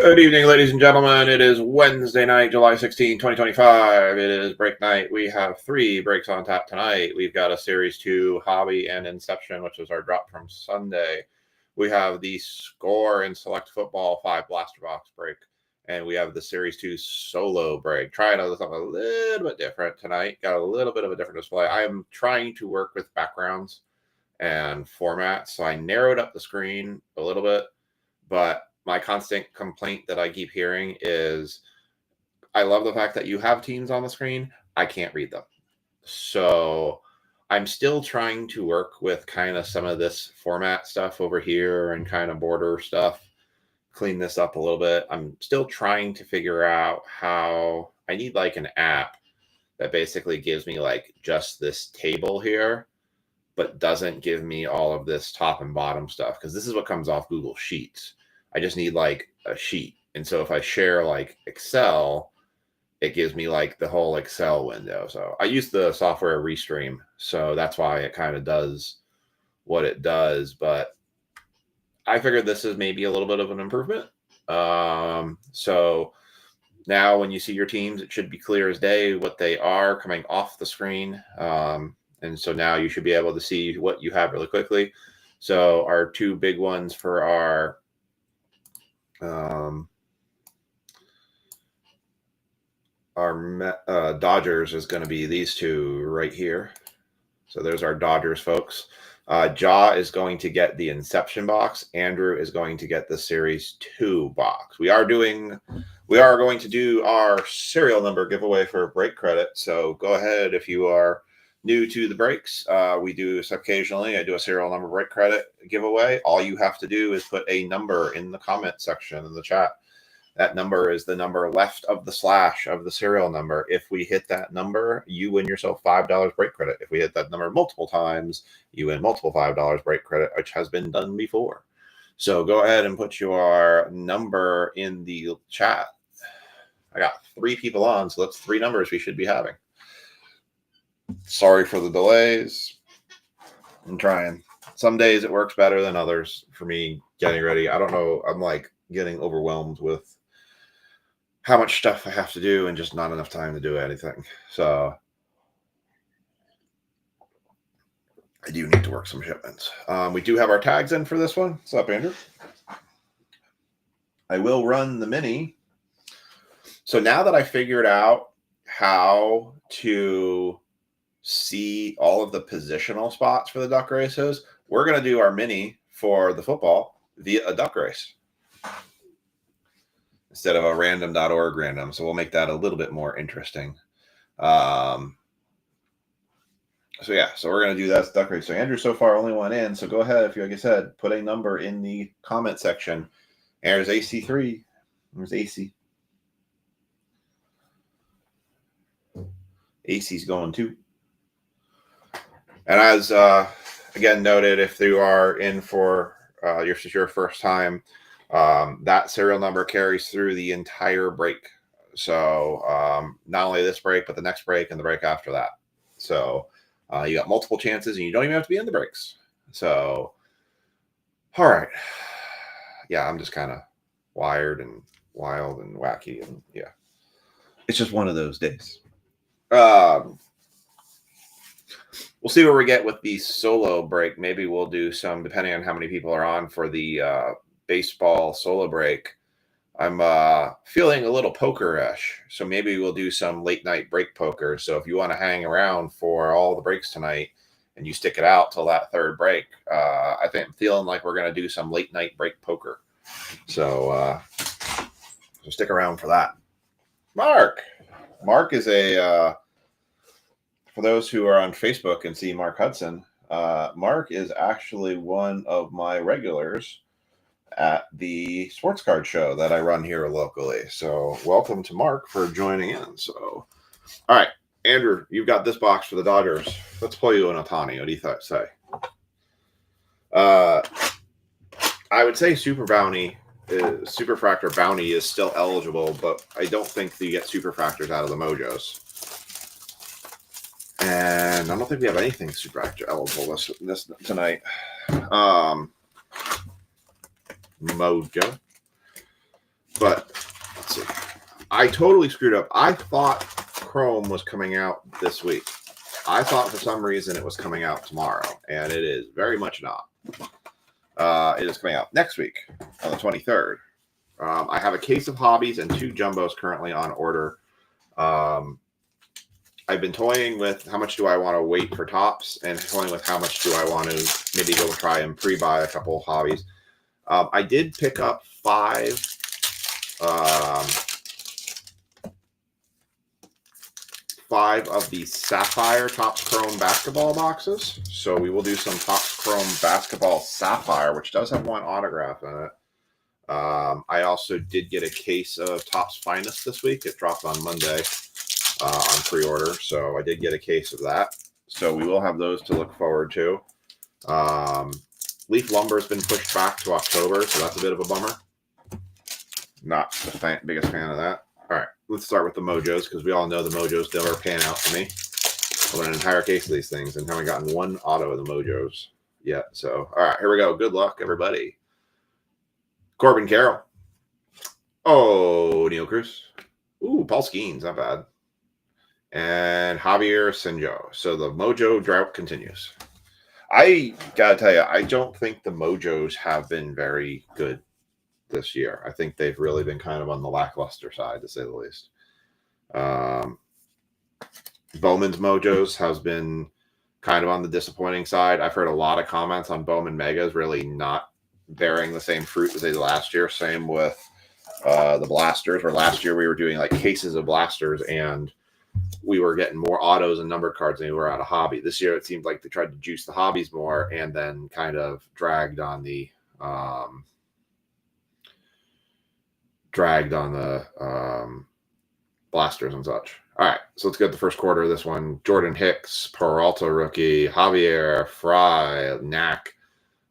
Good evening, ladies and gentlemen. It is Wednesday night, July 16, 2025. It is break night. We have 3 breaks on tap tonight. We've got a Series 2 Hobby and Inception, which is our drop from Sunday. We have the Score and Select Football 5 Blaster Box break. And we have the Series 2 Solo break. Trying to do something a little bit different tonight. Got a little bit of a different display. I am trying to work with backgrounds and formats. So I narrowed up the screen a little bit. But my constant complaint that I keep hearing is I love the fact that you have teams on the screen. I can't read them. So I'm still trying to work with kind of some of this format stuff over here and kind of border stuff, clean this up a little bit. I'm still trying to figure out how I need like an app that basically gives me like just this table here, but doesn't give me all of this top and bottom stuff, because this is what comes off Google Sheets. I just need like a sheet. And so if I share like Excel, it gives me like the whole Excel window. So I use the software Restream. So that's why it kind of does what it does. But I figured this is maybe a little bit of an improvement. So now when you see your teams, it should be clear as day what they are coming off the screen. And so now you should be able to see what you have really quickly. So our 2 big ones for our Dodgers is going to be these 2 right here. So there's our Dodgers, folks. Jaw is going to get the Inception box. Andrew is going to get the Series 2 box. We are going to do our serial number giveaway for break credit. So go ahead if you are new to the breaks. We do this occasionally. I do a serial number break credit giveaway. All you have to do is put a number in the comment section in the chat. That number is the number left of the slash of the serial number. If we hit that number, you win yourself $5 break credit. If we hit that number multiple times, you win multiple $5 break credit, which has been done before. So go ahead and put your number in the chat. I got 3 people on, so that's 3 numbers we should be having. Sorry for the delays. I'm trying. Some days it works better than others for me getting ready. I don't know. I'm like getting overwhelmed with how much stuff I have to do and just not enough time to do anything. So I do need to work some shipments. We do have our tags in for this one. What's up, Andrew? I will run the mini. So now that I figured out how to see all of the positional spots for the duck races, we're going to do our mini for the football via a duck race instead of a random.org random. So we'll make that a little bit more interesting. So we're going to do that duck race. So Andrew so far only went in. So go ahead, if you, like I said, put a number in the comment section. And there's AC3. There's AC. AC's going too. And as again noted, if you are in for your first time, that serial number carries through the entire break. So not only this break, but the next break and the break after that. So you got multiple chances, and you don't even have to be in the breaks. So, all right. Yeah, I'm just kind of wired and wild and wacky, and yeah, it's just one of those days. We'll see where we get with the solo break. Maybe we'll do some, depending on how many people are on for the baseball solo break. I'm feeling a little poker-ish, so maybe we'll do some late night break poker. So if you want to hang around for all the breaks tonight and you stick it out till that 3rd break, I think I'm feeling like we're going to do some late night break poker. So stick around for that. Mark is a for those who are on Facebook and see Mark Hudson, Mark is actually one of my regulars at the sports card show that I run here locally. So welcome to Mark for joining in. So, all right, Andrew, you've got this box for the Dodgers. Let's pull you an Ohtani. What do you say? I would say Superfractor Bounty is still eligible, but I don't think you get Superfractors out of the Mojos. And I don't think we have anything Superfractor eligible this tonight. Mojo. But let's see. I totally screwed up. I thought Chrome was coming out this week. I thought for some reason it was coming out tomorrow, and it is very much not. It is coming out next week on the 23rd. I have a case of hobbies and 2 jumbos currently on order. I've been toying with how much do I want to wait for tops, and toying with how much do I want to maybe go try and pre-buy a couple of hobbies. I did pick up 5 of the Sapphire Topps Chrome basketball boxes. So we will do some Topps Chrome basketball Sapphire, which does have 1 autograph in it. I also did get a case of Topps Finest this week. It dropped on Monday on pre-order. So I did get a case of that. So we will have those to look forward to. Leaf Lumber has been pushed back to October, so that's a bit of a bummer. Not the biggest fan of that. All right, let's start with the Mojos, because we all know the Mojos never pan out for me. I won an entire case of these things and haven't gotten 1 auto of the Mojos yet. So, all right, here we go. Good luck, everybody. Corbin Carroll. Oh, Neil Cruz. Ooh, Paul Skeens, not bad. And Javier Senjo. So the Mojo drought continues. I got to tell you, I don't think the Mojos have been very good this year. I think they've really been kind of on the lackluster side, to say the least. Bowman's Mojos has been kind of on the disappointing side. I've heard a lot of comments on Bowman Megas really not bearing the same fruit as they did last year. Same with the Blasters, where last year we were doing like cases of Blasters and we were getting more autos and numbered cards than we were out of hobby. This year it seemed like they tried to juice the hobbies more and then kind of dragged on the Blasters and such. All right, so let's get the first quarter of this one. Jordan Hicks, Peralta rookie, Javier, Fry, Knack,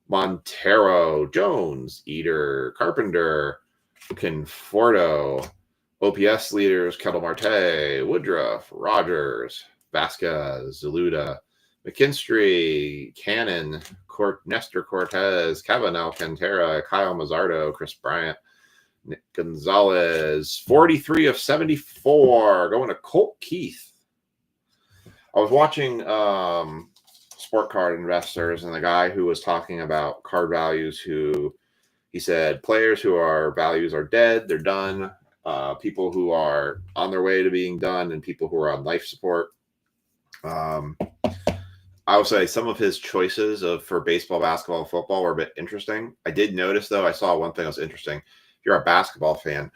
Montero, Jones, Eater, Carpenter, Conforto, OPS leaders, Kettle Marte, Woodruff, Rogers, Vasquez, Zaluda, McKinstry, Cannon, Nestor Cortez, Kevin Alcantara, Kyle Mazzardo, Chris Bryant, Nick Gonzalez, 43 of 74, going to Colt Keith. I was watching Sport Card Investors, and the guy who was talking about card values, he said players who are values are dead, they're done. People who are on their way to being done, and people who are on life support. I would say some of his choices for baseball, basketball, and football were a bit interesting. I did notice, though, I saw one thing that was interesting. If you're a basketball fan,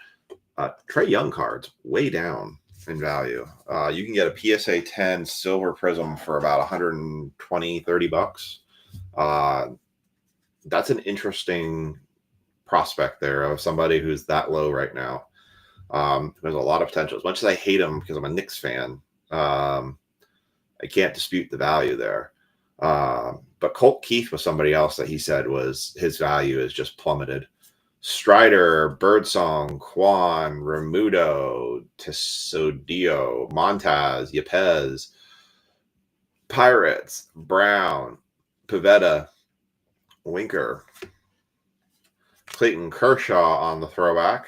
Trae Young cards way down in value. You can get a PSA 10 Silver Prism for about $120, $30. That's an interesting prospect there of somebody who's that low right now. There's a lot of potential. As much as I hate him because I'm a Knicks fan, I can't dispute the value there. But Colt Keith was somebody else that he said was his value is just plummeted. Strider, Birdsong, Quan, Remudo, Tesodio, Montaz, Yepez, Pirates, Brown, Pivetta, Winker, Clayton Kershaw on the throwback,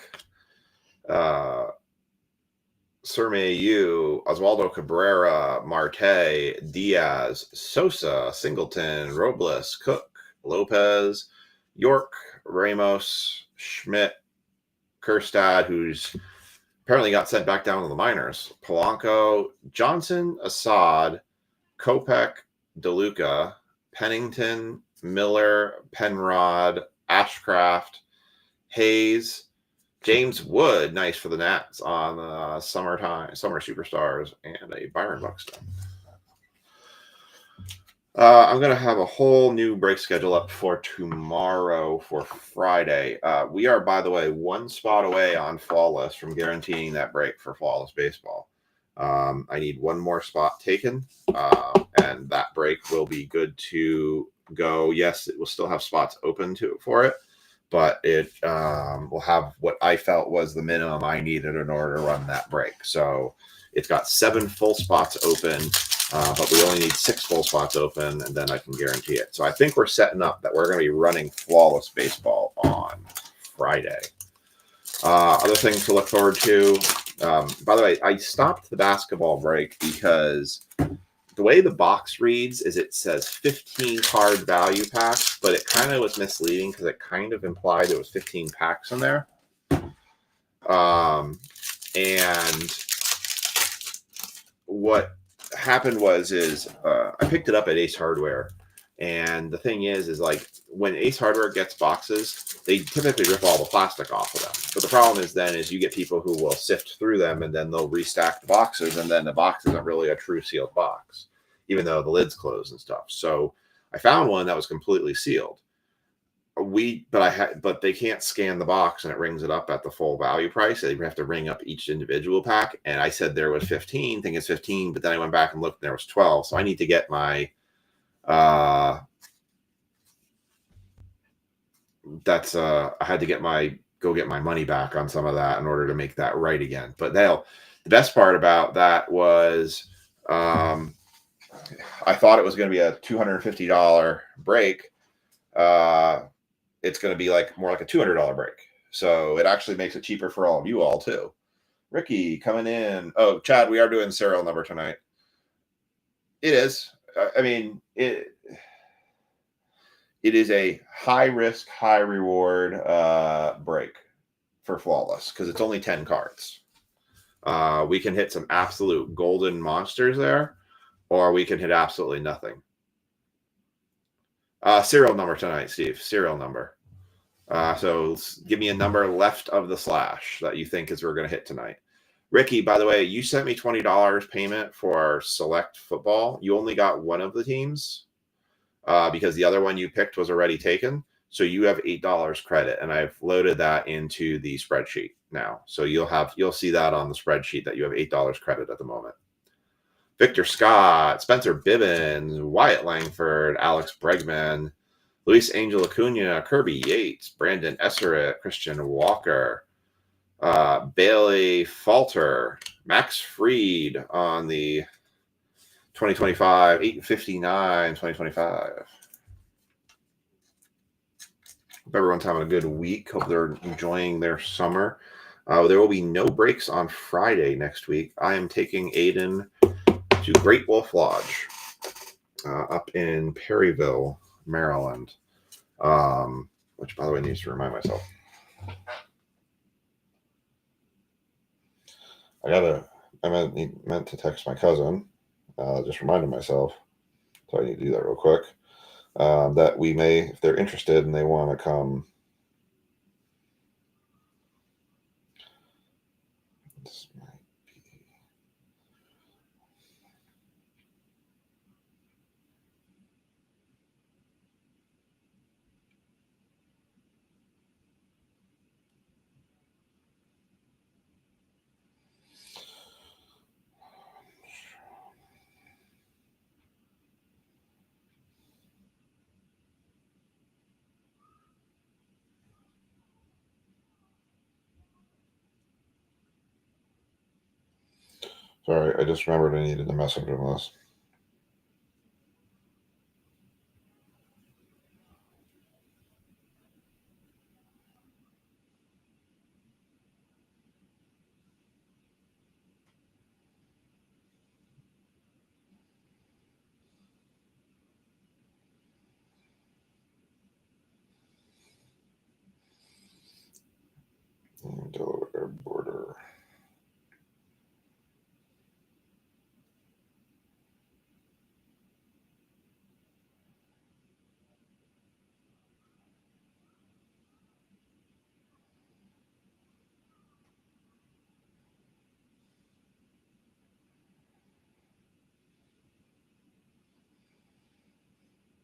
Surmayu, Oswaldo Cabrera, Marte, Diaz, Sosa, Singleton, Robles, Cook, Lopez, York, Ramos, Schmidt, Kerstad, who's apparently got sent back down to the minors, Polanco, Johnson, Assad, Kopech, DeLuca, Pennington, Miller, Penrod, Ashcraft, Hayes, James Wood, nice for the Nats on Summer Superstars, and a Byron Buxton. I'm going to have a whole new break schedule up for tomorrow for Friday. We are, by the way, 1 spot away on Flawless from guaranteeing that break for Flawless Baseball. I need 1 more spot taken, and that break will be good to go. Yes, it will still have spots open for it, but it will have what I felt was the minimum I needed in order to run that break. So it's got 7 full spots open, but we only need 6 full spots open, and then I can guarantee it. So I think we're setting up that we're going to be running Flawless Baseball on Friday. Other things to look forward to. By the way, I stopped the basketball break because the way the box reads is it says 15 card value packs, but it kind of was misleading because it kind of implied there was 15 packs in there. And what happened is I picked it up at Ace Hardware, and the thing is like when Ace Hardware gets boxes, they typically rip all the plastic off of them. But the problem is you get people who will sift through them and then they'll restack the boxes, and then the box isn't really a true sealed box, even though the lid's closed and stuff. So I found one that was completely sealed. But they can't scan the box and it rings it up at the full value price. They have to ring up each individual pack. And I said there was 15, think it's 15, but then I went back and looked and there was 12. So I need to get my I had to get my money back on some of that in order to make that right again. But the best part about that was I thought it was going to be a $250 break. It's going to be more like a $200 break. So it actually makes it cheaper for all of you all too. Ricky coming in. Oh, Chad, we are doing serial number tonight. It is. I mean, it is a high risk, high reward break for Flawless because it's only 10 cards. We can hit some absolute golden monsters there, or we can hit absolutely nothing. Serial number tonight, Steve. Serial number. So give me a number left of the slash that you think we're going to hit tonight. Ricky, by the way, you sent me $20 payment for select football. You only got one of the teams because the other one you picked was already taken. So you have $8 credit, and I've loaded that into the spreadsheet now. So you'll see that on the spreadsheet that you have $8 credit at the moment. Victor Scott, Spencer Bibbins, Wyatt Langford, Alex Bregman, Luis Angel Acuna, Kirby Yates, Brandon Esseret, Christian Walker, Bailey Falter, Max Fried on the 2025, 859, 2025. Hope everyone's having a good week. Hope they're enjoying their summer. There will be no breaks on Friday next week. I am taking Aiden to Great Wolf Lodge up in Perryville, Maryland, which, by the way, needs to remind myself. I meant to text my cousin. Just reminded myself, so I need to do that real quick. That we may, if they're interested and they want to come. This might be. Sorry, I just remembered I needed to message him this. Delaware border.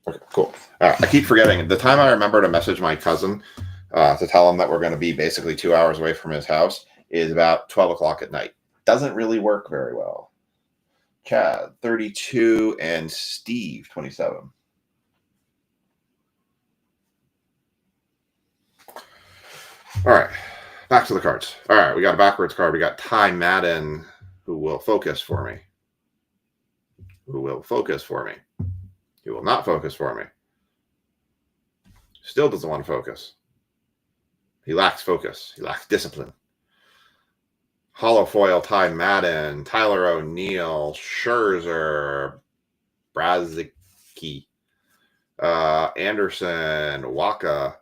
Okay, cool. I keep forgetting. The time I remember to message my cousin to tell him that we're going to be basically 2 hours away from his house is about 12 o'clock at night. Doesn't really work very well. Chad, 32, and Steve, 27. All right, back to the cards. All right, we got a backwards card. We got Ty Madden, who will focus for me. Who will focus for me. He will not focus for me. Still doesn't want to focus. He lacks focus. He lacks discipline. Hollow foil Ty Madden, Tyler O'Neill, Scherzer, Brazicki, Anderson, Waka.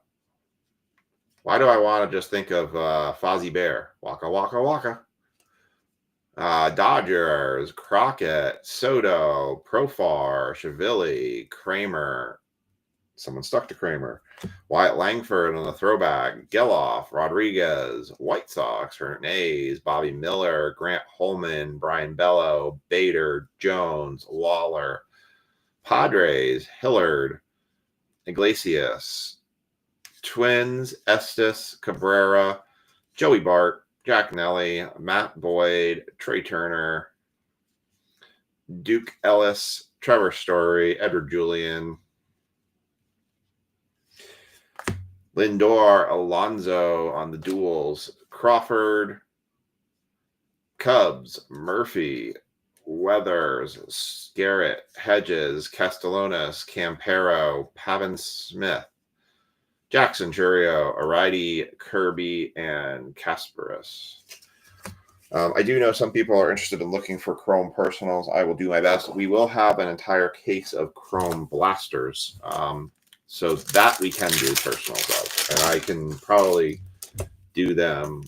Why do I want to just think of Fozzie Bear? Waka, Waka, Waka. Dodgers, Crockett, Soto, Profar, Shavili, Kramer. Someone stuck to Kramer. Wyatt Langford on the throwback. Geloff, Rodriguez, White Sox, Hernandez, Bobby Miller, Grant Holman, Brian Bello, Bader, Jones, Waller. Padres, Hillard, Iglesias. Twins, Estes, Cabrera, Joey Bart, Jack Nelly, Matt Boyd, Trey Turner, Duke Ellis, Trevor Story, Edward Julian, Lindor, Alonso on the duels, Crawford, Cubs, Murphy, Weathers, Garrett, Hedges, Castellanos, Campero, Pavin Smith, Jackson Churio, Aridy, Kirby, and Kasparis. I do know some people are interested in looking for Chrome Personals. I will do my best. We will have an entire case of Chrome Blasters. So that we can do personals of. And I can probably do them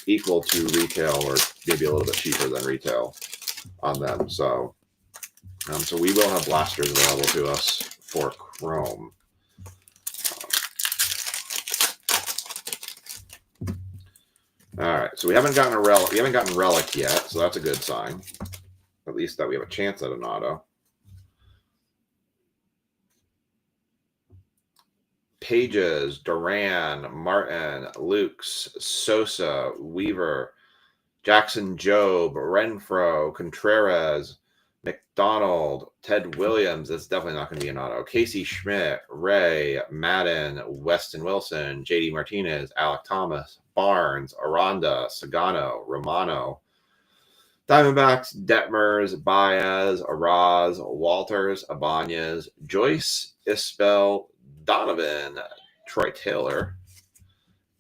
equal to retail or maybe a little bit cheaper than retail on them. So, so we will have blasters available to us for Chrome. All right, so we haven't gotten a relic. We haven't gotten relic yet, so that's a good sign. At least that we have a chance at an auto. Pages, Duran, Martin, Lukes, Sosa, Weaver, Jackson Jobe, Renfro, Contreras, McDonald, Ted Williams. That's definitely not going to be an auto. Casey Schmidt, Ray, Madden, Weston Wilson, JD Martinez, Alec Thomas, Barnes, Aranda, Sagano, Romano, Diamondbacks, Detmers, Baez, Araz, Walters, Abanez, Joyce, Isbell, Donovan, Troy Taylor,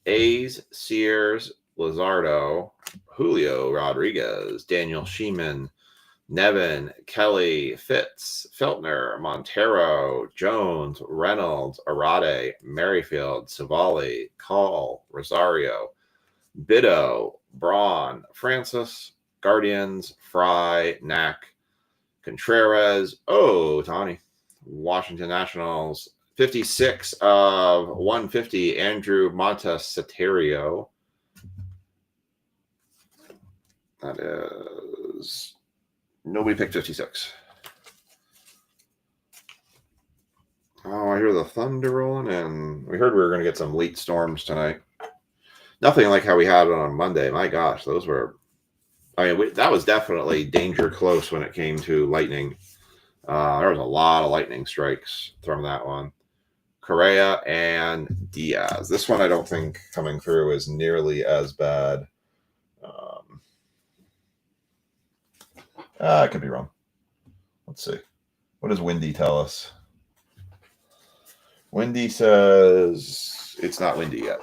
A's, Sears, Luzardo, Julio Rodriguez, Daniel Sheeman, Nevin, Kelly, Fitz, Feltner, Montero, Jones, Reynolds, Arade, Merrifield, Savali, Call, Rosario, Bido, Braun, Francis, Guardians, Fry, Knack, Contreras, Tawny, Washington Nationals, 56 of 150, Andrew Montecitorio. That is... Nobody picked 56. Oh, I hear the thunder rolling, and we heard we were going to get some late storms tonight. Nothing like how we had it on Monday. My gosh, those were... I mean, that was definitely danger close when it came to lightning. There was a lot of lightning strikes from that one. Correa and Diaz. This one I don't think coming through is nearly as bad. I could be wrong. Let's see. What does Windy tell us? Windy says it's not windy yet.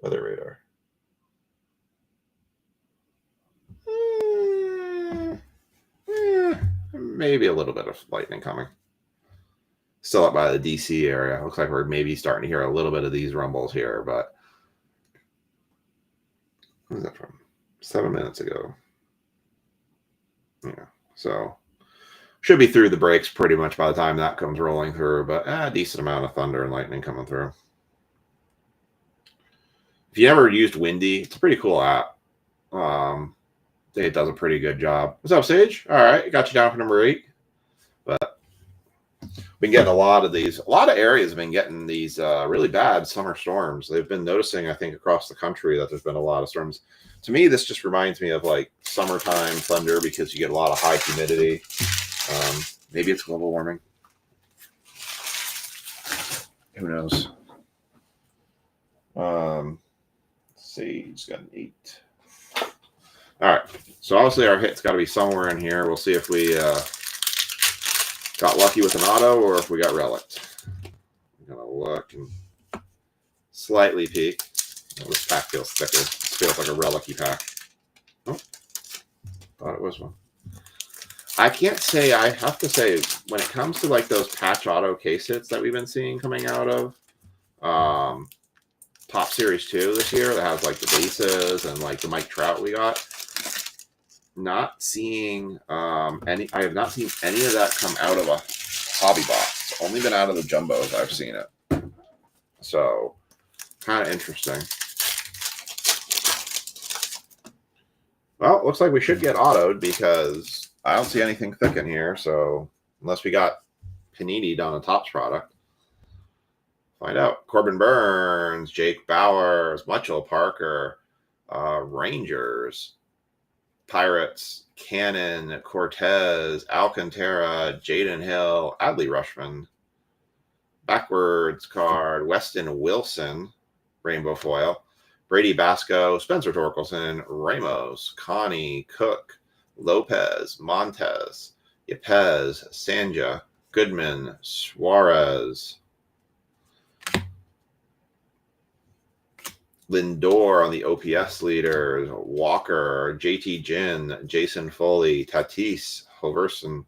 Weather radar. Maybe a little bit of lightning coming. Still up by the DC area. Looks like we're maybe starting to hear a little bit of these rumbles here, but where's that from? 7 minutes ago. Yeah, so should be through the breaks pretty much by the time that comes rolling through, but a decent amount of thunder and lightning coming through. If you ever used Windy, it's a pretty cool app. I think it does a pretty good job. What's up, Sage? All right, got you down for number 8. But been getting a lot of these. A lot of areas have been getting these really bad summer storms. They've been noticing, I think, across the country that there's been a lot of storms. To me, this just reminds me of like summertime thunder because you get a lot of high humidity. Maybe it's global warming. Who knows? Let's see. He's got an 8. All right. So obviously our hit's got to be somewhere in here. We'll see if we got lucky with an auto or if we got relic. I'm going to look and slightly peek. Oh, this pack feels thicker. This feels like a relic-y pack. Oh, thought it was one. I can't say, I have to say, when it comes to like those patch auto case hits that we've been seeing coming out of Top Series 2 this year that has like the bases and like the Mike Trout we got, not seeing any, I have not seen any of that come out of a hobby box. It's only been out of the jumbos I've seen it. So, kind of interesting. Well, it looks like we should get autoed because I don't see anything thick in here. So, unless we got Panini on a Topps product. Find out. Corbin Burns, Jake Bowers, Mitchell Parker, Rangers, Pirates, Cannon, Cortez, Alcantara, Jaden Hill, Adley Rushman, backwards card, Weston Wilson, rainbow foil, Brady Basco, Spencer Torkelson, Ramos, Connie, Cook, Lopez, Montez, Yepez, Sanja, Goodman, Suarez, Lindor on the OPS leaders, Walker, JT Ginn, Jason Foley, Tatis, Hoverson,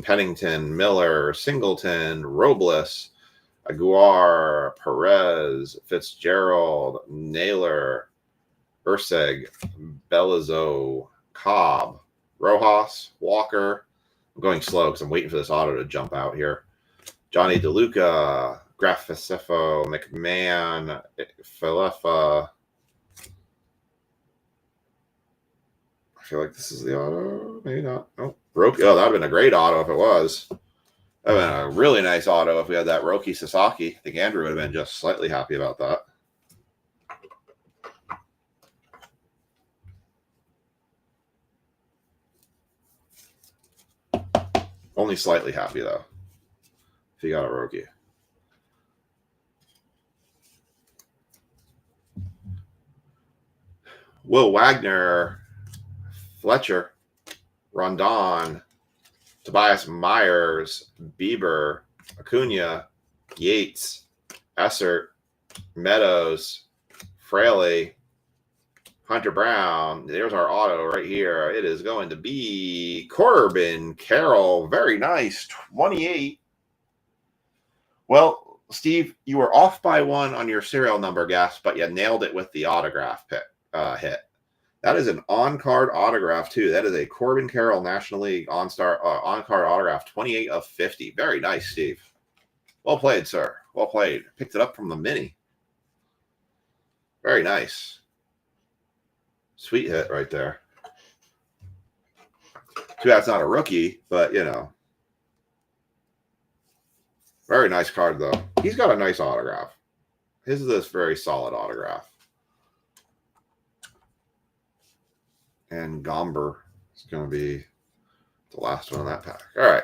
Pennington, Miller, Singleton, Robles, Aguilar, Perez, Fitzgerald, Naylor, Urseg, Bellizo, Cobb, Rojas, Walker. I'm going slow because I'm waiting for this auto to jump out here. Johnny DeLuca, Grafficifo, McMahon, Falefa. I feel like this is the auto. Maybe not. Oh, Roki. Oh, that would have been a great auto if it was. That would have been a really nice auto if we had that Roki Sasaki. I think Andrew would have been just slightly happy about that. Only slightly happy, though, if you got a Roki. Will Wagner, Fletcher, Rondon, Tobias Myers, Bieber, Acuna, Yates, Essert, Meadows, Fraley, Hunter Brown. There's our auto right here. It is going to be Corbin Carroll. Very nice. 28. Well, Steve, you were off by one on your serial number guess, but you nailed it with the autograph hit. That is an on-card autograph, too. That is a Corbin Carroll National League on-card autograph, 28 of 50. Very nice, Steve. Well played, sir. Well played. Picked it up from the mini. Very nice. Sweet hit right there. Too bad it's not a rookie, but, you know. Very nice card, though. He's got a nice autograph. His is this very solid autograph. And Gomber is going to be the last one in that pack. All right.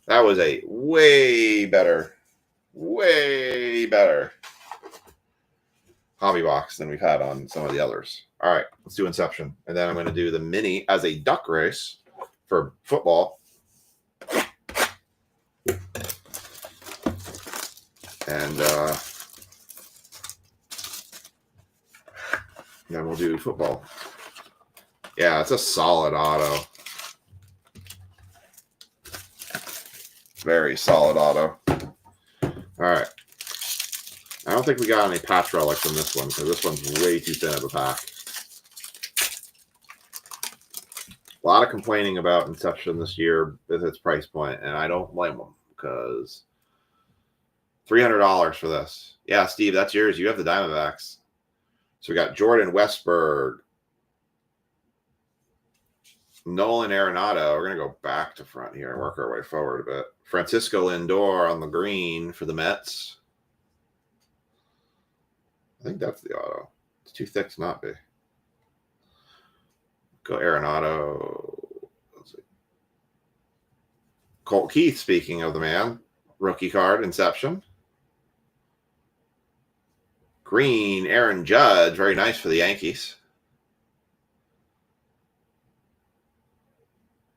That was a way better hobby box than we've had on some of the others. All right, let's do Inception. And then I'm going to do the mini as a duck race for football. And then we'll do football. Yeah, it's a solid auto. Very solid auto. All right. I don't think we got any patch relics from this one because this one's way too thin of a pack. A lot of complaining about Inception this year with its price point, and I don't blame them because $300 for this. Yeah, Steve, that's yours. You have the Diamondbacks. So we got Jordan Westberg, Nolan Arenado. We're going to go back to front here and work our way forward a bit. Francisco Lindor on the green for the Mets. I think that's the auto. It's too thick to not be. Go Arenado. Let's see. Colt Keith, speaking of the man. Rookie card, Inception. Green, Aaron Judge. Very nice for the Yankees.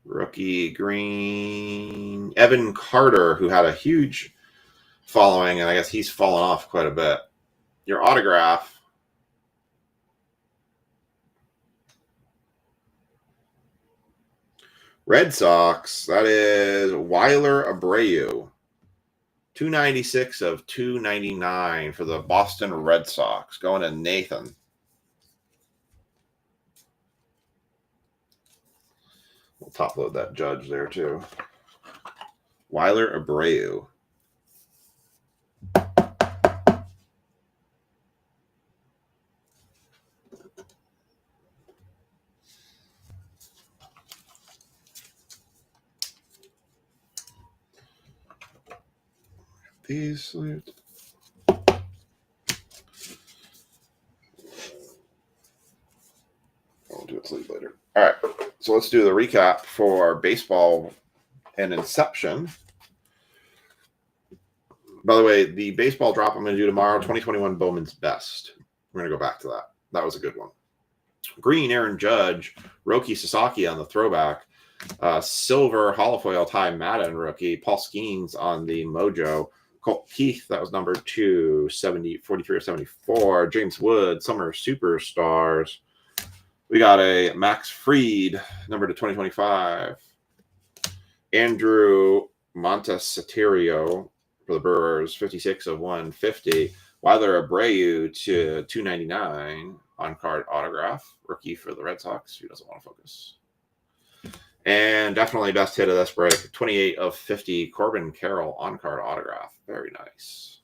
Rookie green. Evan Carter, who had a huge following, and I guess he's fallen off quite a bit. Your autograph. Red Sox, that is Weiler Abreu. 296 of 299 for the Boston Red Sox. Going to Nathan. We'll top load that Judge there too. Weiler Abreu. These. We'll do it sleep later. All right, so let's do the recap for baseball and Inception. By the way, the baseball drop I'm going to do tomorrow, 2021 Bowman's Best. We're going to go back to that. That was a good one. Green, Aaron Judge, Roki Sasaki on the throwback. Silver, holofoil Ty Madden rookie. Paul Skeens on the Mojo. Colt Keith, that was number 270, 43 or 74. James Wood, Summer Superstars. We got a Max Fried, number to 2025. Andrew Montesatirio for the Brewers, 56 of 150. Weiler Abreu to 299 on card autograph. Rookie for the Red Sox. Who doesn't want to focus? And definitely best hit of this break, 28 of 50. Corbin Carroll on card autograph. Very nice.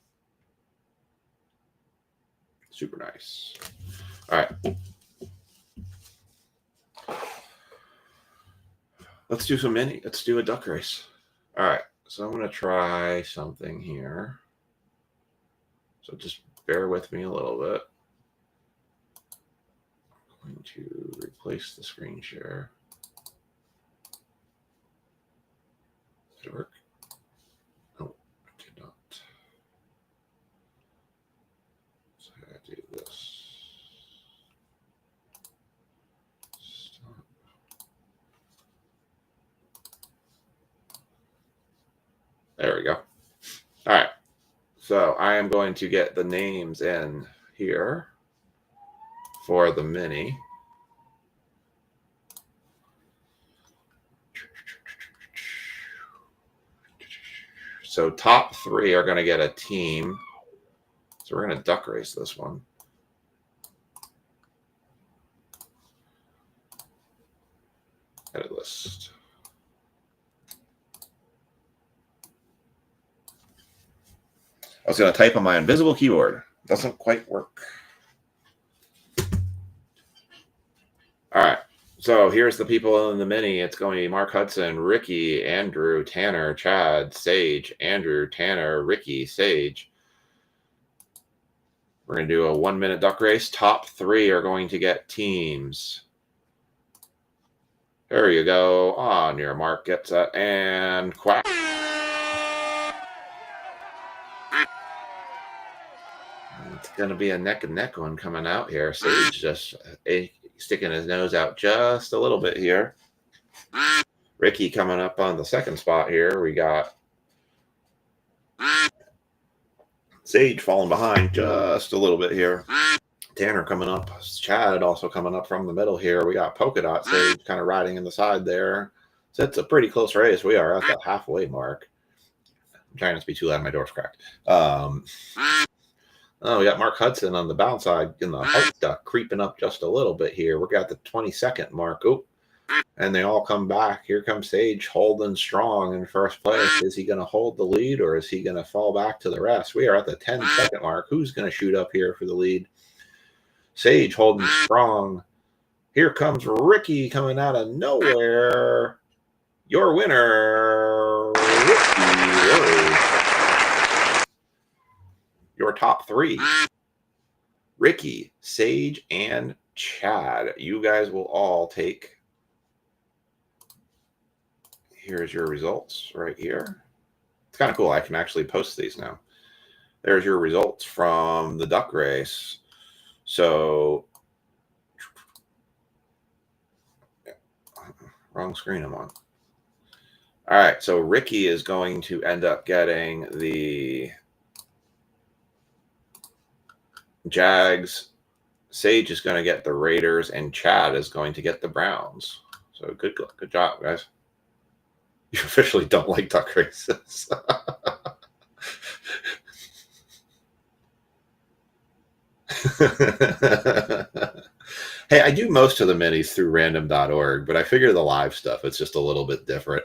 Super nice. All right. Let's do some mini. Let's do a duck race. All right. So I'm going to try something here. So just bear with me a little bit. I'm going to replace the screen share. Did it work? No, it did not. So I gotta do this. Stop. There we go. All right. So I am going to get the names in here for the mini. So top three are going to get a team. So we're going to duck race this one. Edit list. I was going to type on my invisible keyboard. Doesn't quite work. All right. So here's the people in the mini. It's going to be Mark Hudson, Ricky, Andrew, Tanner, Chad, Sage, Andrew, Tanner, Ricky, Sage. We're going to do a 1-minute duck race. Top three are going to get teams. There you go. On your mark, get set, and quack. It's going to be a neck and neck one coming out here. Sage just sticking his nose out just a little bit here. Ricky coming up on the second spot here. We got Sage falling behind just a little bit here. Tanner coming up. Chad also coming up from the middle here. We got Polka Dot Sage kind of riding in the side there. So it's a pretty close race. We are at the halfway mark. I'm trying not to be too loud. My door's cracked. Oh, we got Mark Hudson on the bounce side in the heart duck creeping up just a little bit here. We got the 22nd mark. Oh, and they all come back. Here comes Sage holding strong in first place. Is he going to hold the lead or is he going to fall back to the rest? We are at the 10-second mark. Who's going to shoot up here for the lead? Sage holding strong. Here comes Ricky coming out of nowhere. Your winner, Ricky. Your top three, Ricky, Sage, and Chad. You guys will all take. Here's your results right here. It's kind of cool. I can actually post these now. There's your results from the duck race. So, wrong screen I'm on. All right, so Ricky is going to end up getting the Jags. Sage is going to get the Raiders, and Chad is going to get the Browns. So good job, guys. You officially don't like duck races. Hey, I do most of the minis through random.org, but I figure the live stuff, it's just a little bit different.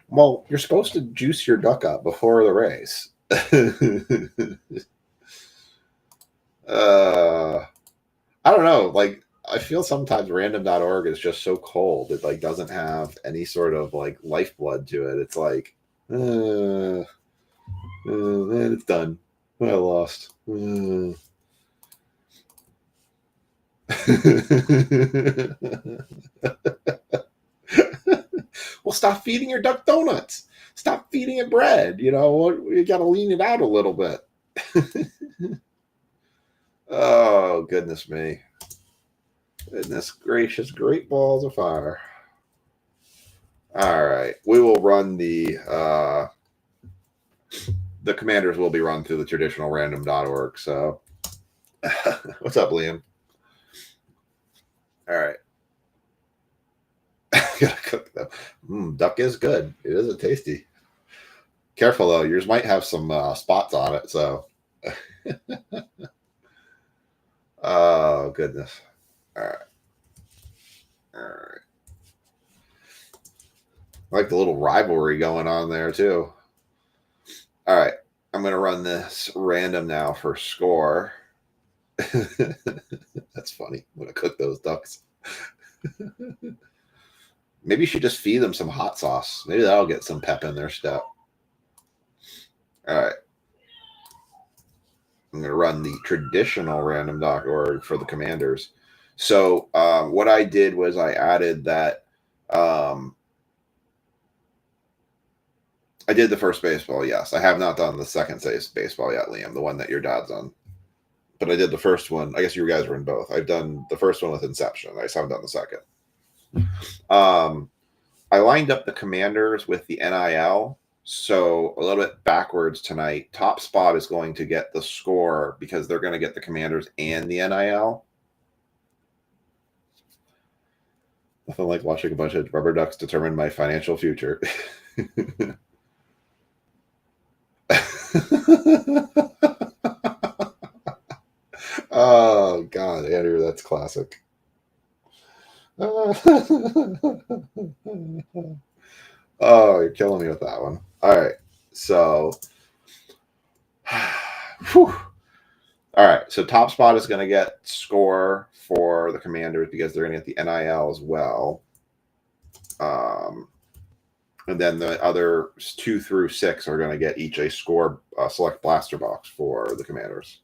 Well, you're supposed to juice your duck up before the race. I don't know. Like, I feel sometimes random.org is just so cold. It like doesn't have any sort of like lifeblood to it. It's like, man, it's done. I lost. Well, stop feeding your duck donuts. Stop feeding it bread. You know, you got to lean it out a little bit. Oh, goodness me. Goodness gracious, great balls of fire. All right. We will run the Commanders will be run through the traditional random.org. So, what's up, Liam? All right. Gotta cook them. Duck is good. It is a tasty. Careful though, yours might have some spots on it. So, oh goodness. All right. All right. I like the little rivalry going on there too. All right. I'm going to run this random now for score. That's funny. I'm going to cook those ducks. Maybe you should just feed them some hot sauce. Maybe that'll get some pep in their step. All right. I'm going to run the traditional random.org for the Commanders. So what I did was I added that I did the first baseball, yes. I have not done the second baseball yet, Liam, the one that your dad's on. But I did the first one. I guess you guys were in both. I've done the first one with Inception. I just haven't done the second. I lined up the Commanders with the NIL. So a little bit backwards tonight. Top spot is going to get the score because they're going to get the Commanders and the NIL. Nothing like watching a bunch of rubber ducks determine my financial future. Oh God, Andrew, that's classic. Oh, you're killing me with that one. All right, so, whew. All right, so top spot is going to get score for the Commanders because they're going to get the NIL as well. And then the other 2 through 6 are going to get each a score select blaster box for the Commanders.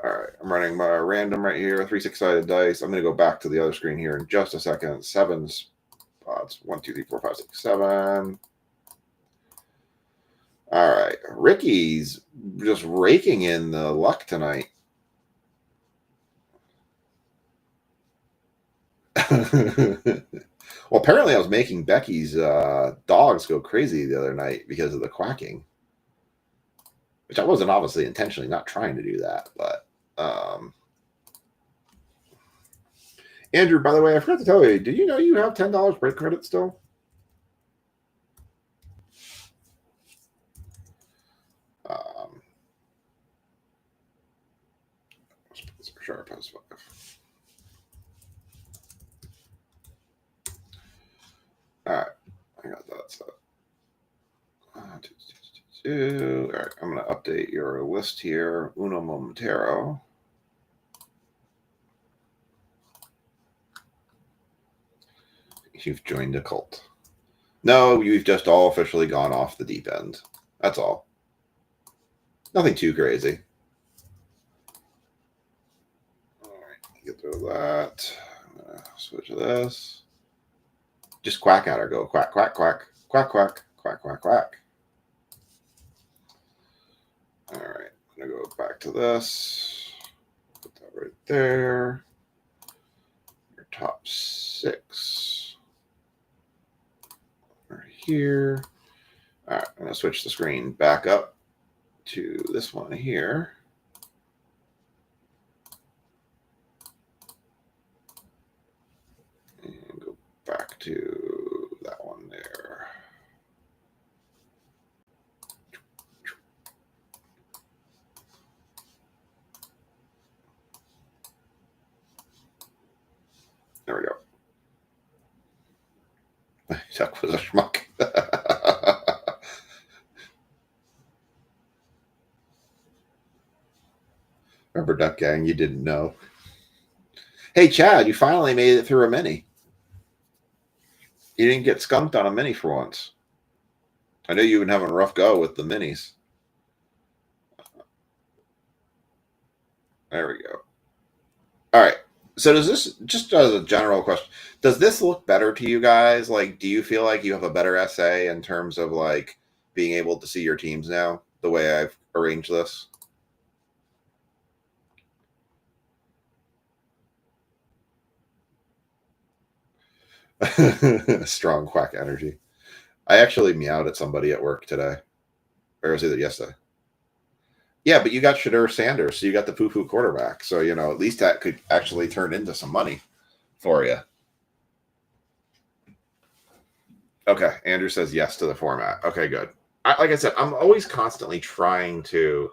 All right, I'm running my random right here, 3 6-sided dice. I'm going to go back to the other screen here in just a second. 7 spots, 1, 2, 3, 4, 5, 6, 7. All right, Ricky's just raking in the luck tonight. Well, apparently I was making Becky's dogs go crazy the other night because of the quacking, which I wasn't obviously intentionally not trying to do that, but Andrew, by the way, I forgot to tell you, did you know you have $10 break credit still? Sharp has 5. All right, I got that set. All right, I'm going to update your list here. Uno momentero. You've joined a cult. No, you've just all officially gone off the deep end. That's all. Nothing too crazy. All right, get through that. I'm going to switch to this. Just quack at her. Go quack, quack, quack, quack, quack, quack, quack, quack. All right, I'm going to go back to this. Put that right there. Your top 6. Right here. All right, I'm going to switch the screen back up to this one here. And go back to that one there. There we go. Duck was a schmuck. Remember Duck Gang? You didn't know. Hey, Chad, you finally made it through a mini. You didn't get skunked on a mini for once. I know you've been having a rough go with the minis. There we go. All right. So does this, just as a general question, does this look better to you guys? Like, do you feel like you have a better essay in terms of like being able to see your teams now, the way I've arranged this? Strong quack energy. I actually meowed at somebody at work today. Or was it yesterday? Yeah, but you got Shadur Sanders, so you got the poo-poo quarterback. So, you know, at least that could actually turn into some money for you. Okay, Andrew says yes to the format. Okay, good. Like I said, I'm always constantly trying to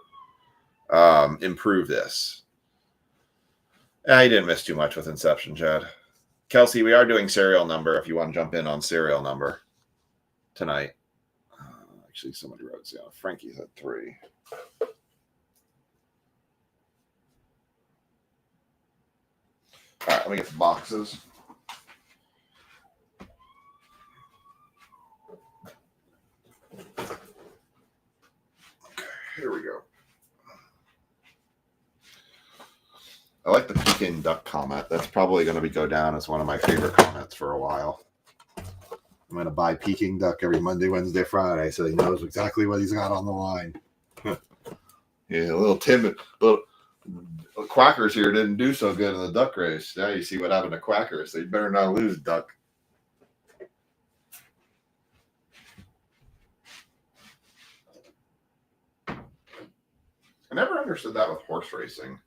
improve this. I didn't miss too much with Inception, Chad. Kelsey, we are doing serial number if you want to jump in on serial number tonight. Actually, somebody wrote down. Frankie's at 3. All right, let me get the boxes. Okay, here we go. I like the Peking duck comment. That's probably going to go down as one of my favorite comments for a while. I'm going to buy Peking duck every Monday, Wednesday, Friday, so he knows exactly what he's got on the line. Yeah, a little timid. Little Quackers here didn't do so good in the duck race. Now you see what happened to Quackers. They better not lose, duck. I never understood that with horse racing.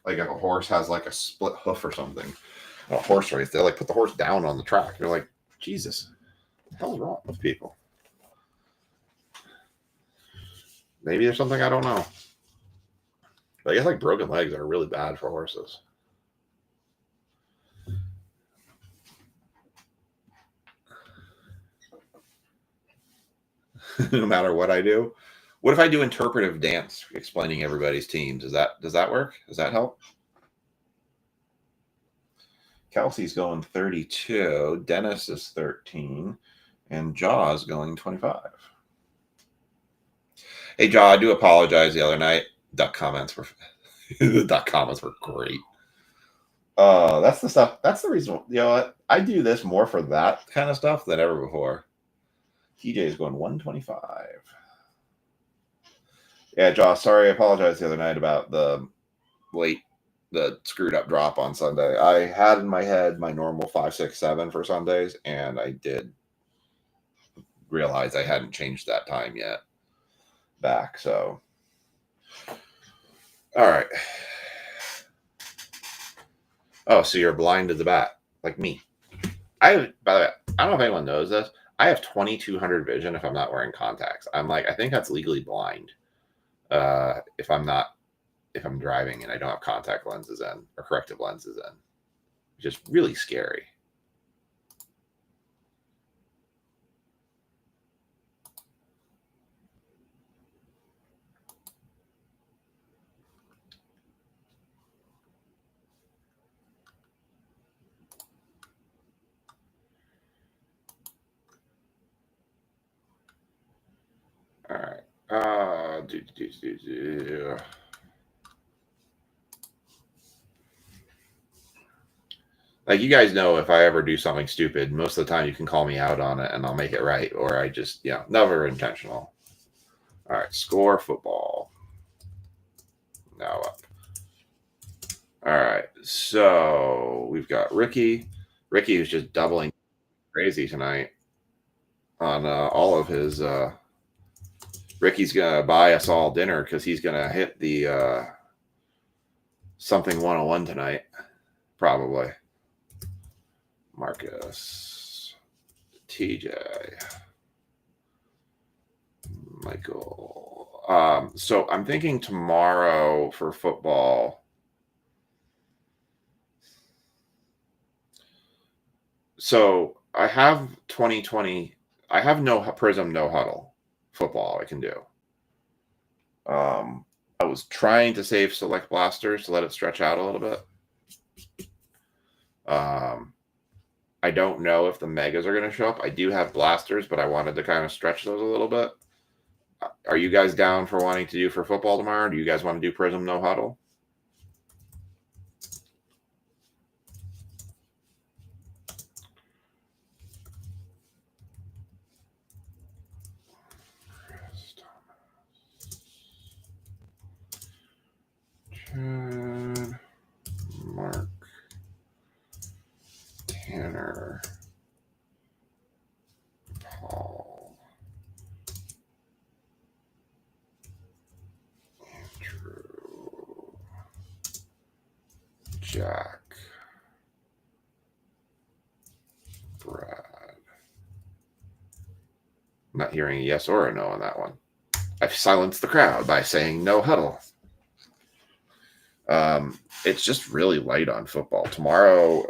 Like if a horse has like a split hoof or something, a horse race, they like put the horse down on the track. You're like, Jesus, what the hell's wrong with people? Maybe there's something I don't know. But I guess like broken legs are really bad for horses. No matter what I do. What if I do interpretive dance explaining everybody's teams? Does that work? Does that help? Kelsey's going 32. Dennis is 13. And Jaw's going 25. Hey, Jaw, I do apologize the other night. Duck comments were the duck comments were great. That's the stuff. That's the reason. You know what? I do this more for that kind of stuff than ever before. TJ is going 125. Yeah, Josh, sorry, I apologize the other night about the screwed up drop on Sunday. I had in my head my normal 5, 6, 7 for Sundays, and I did realize I hadn't changed that time yet back. So, all right. Oh, so you're blind to the bat, like me. By the way, I don't know if anyone knows this. I have 2200 vision if I'm not wearing contacts. I think that's legally blind. If I'm driving and I don't have contact lenses in or corrective lenses in, which is really scary. All right. Like you guys know, if I ever do something stupid, most of the time you can call me out on it and I'll make it right, or I just, never intentional. All right, score football. Now up. All right, so we've got Ricky. Ricky is just doubling crazy tonight on all of his Ricky's gonna buy us all dinner because he's gonna hit the something 101 tonight, probably. Marcus, TJ, Michael. So I'm thinking tomorrow for football. So I have 2020. I have no Prism, no huddle football I can do. I was trying to save select blasters to let it stretch out a little bit. I don't know if the megas are going to show up. I do have blasters, but I wanted to kind of stretch those a little bit. Are you guys down for wanting to do for football tomorrow? Do you guys want to do Prism, no huddle? Chad, Mark, Tanner, Paul, Andrew, Jack, Brad. I'm not hearing a yes or a no on that one. I've silenced the crowd by saying no huddle. It's just really light on football. Tomorrow,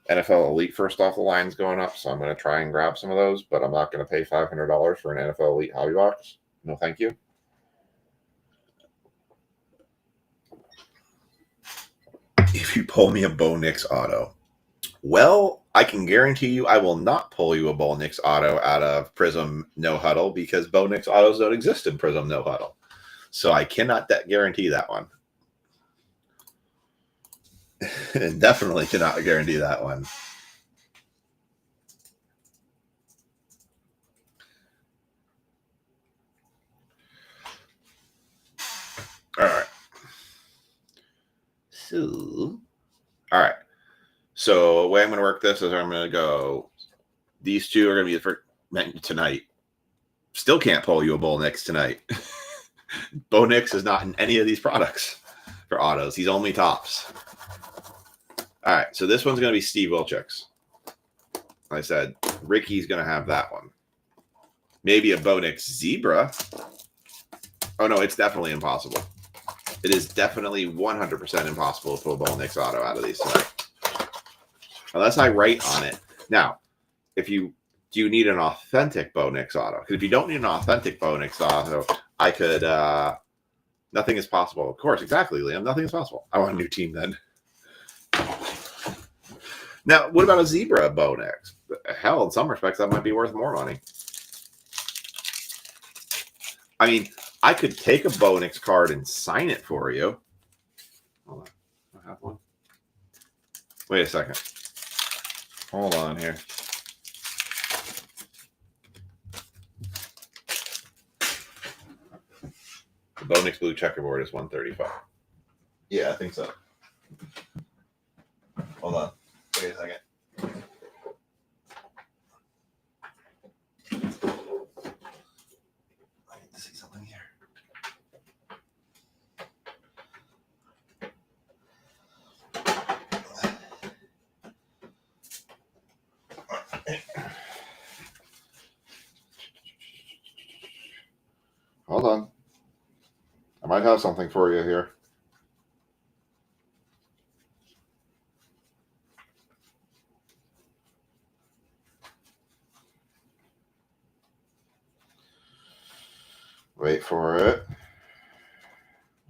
NFL Elite first off the line's going up, so I'm going to try and grab some of those, but I'm not going to pay $500 for an NFL Elite hobby box. No, thank you. If you pull me a Bo Nix auto, well, I can guarantee you I will not pull you a Bo Nix auto out of Prism No Huddle because Bo Nix autos don't exist in Prism No Huddle. So I cannot guarantee that one. Definitely cannot guarantee that one. All right. All right. So the way I'm going to work this is I'm going to go. These two are going to be for tonight. Still can't pull you a Bo Nix tonight. Bo Nix is not in any of these products for autos. He's only tops. All right. So this one's going to be Steve Wilczek's. Like I said, Ricky's going to have that one. Maybe a Bo Nix Zebra. Oh, no, it's definitely impossible. It is definitely 100% impossible to pull a Bo Nix auto out of these tonight. Unless I write on it. Now, do you need an authentic Bo Nix auto? Because if you don't need an authentic Bo Nix auto, I could, nothing is possible. Of course, exactly, Liam. Nothing is possible. I want a new team then. Now, what about a Zebra Bo Nix? Hell, in some respects, that might be worth more money. I mean, I could take a Bo Nix card and sign it for you. Hold on. I have one. Wait a second. Hold on here. The Bo Nix blue checkerboard is $135. Yeah, I think so. Hold on. Wait a second. I need to see something here. Hold on. I might have something for you here. Wait for it.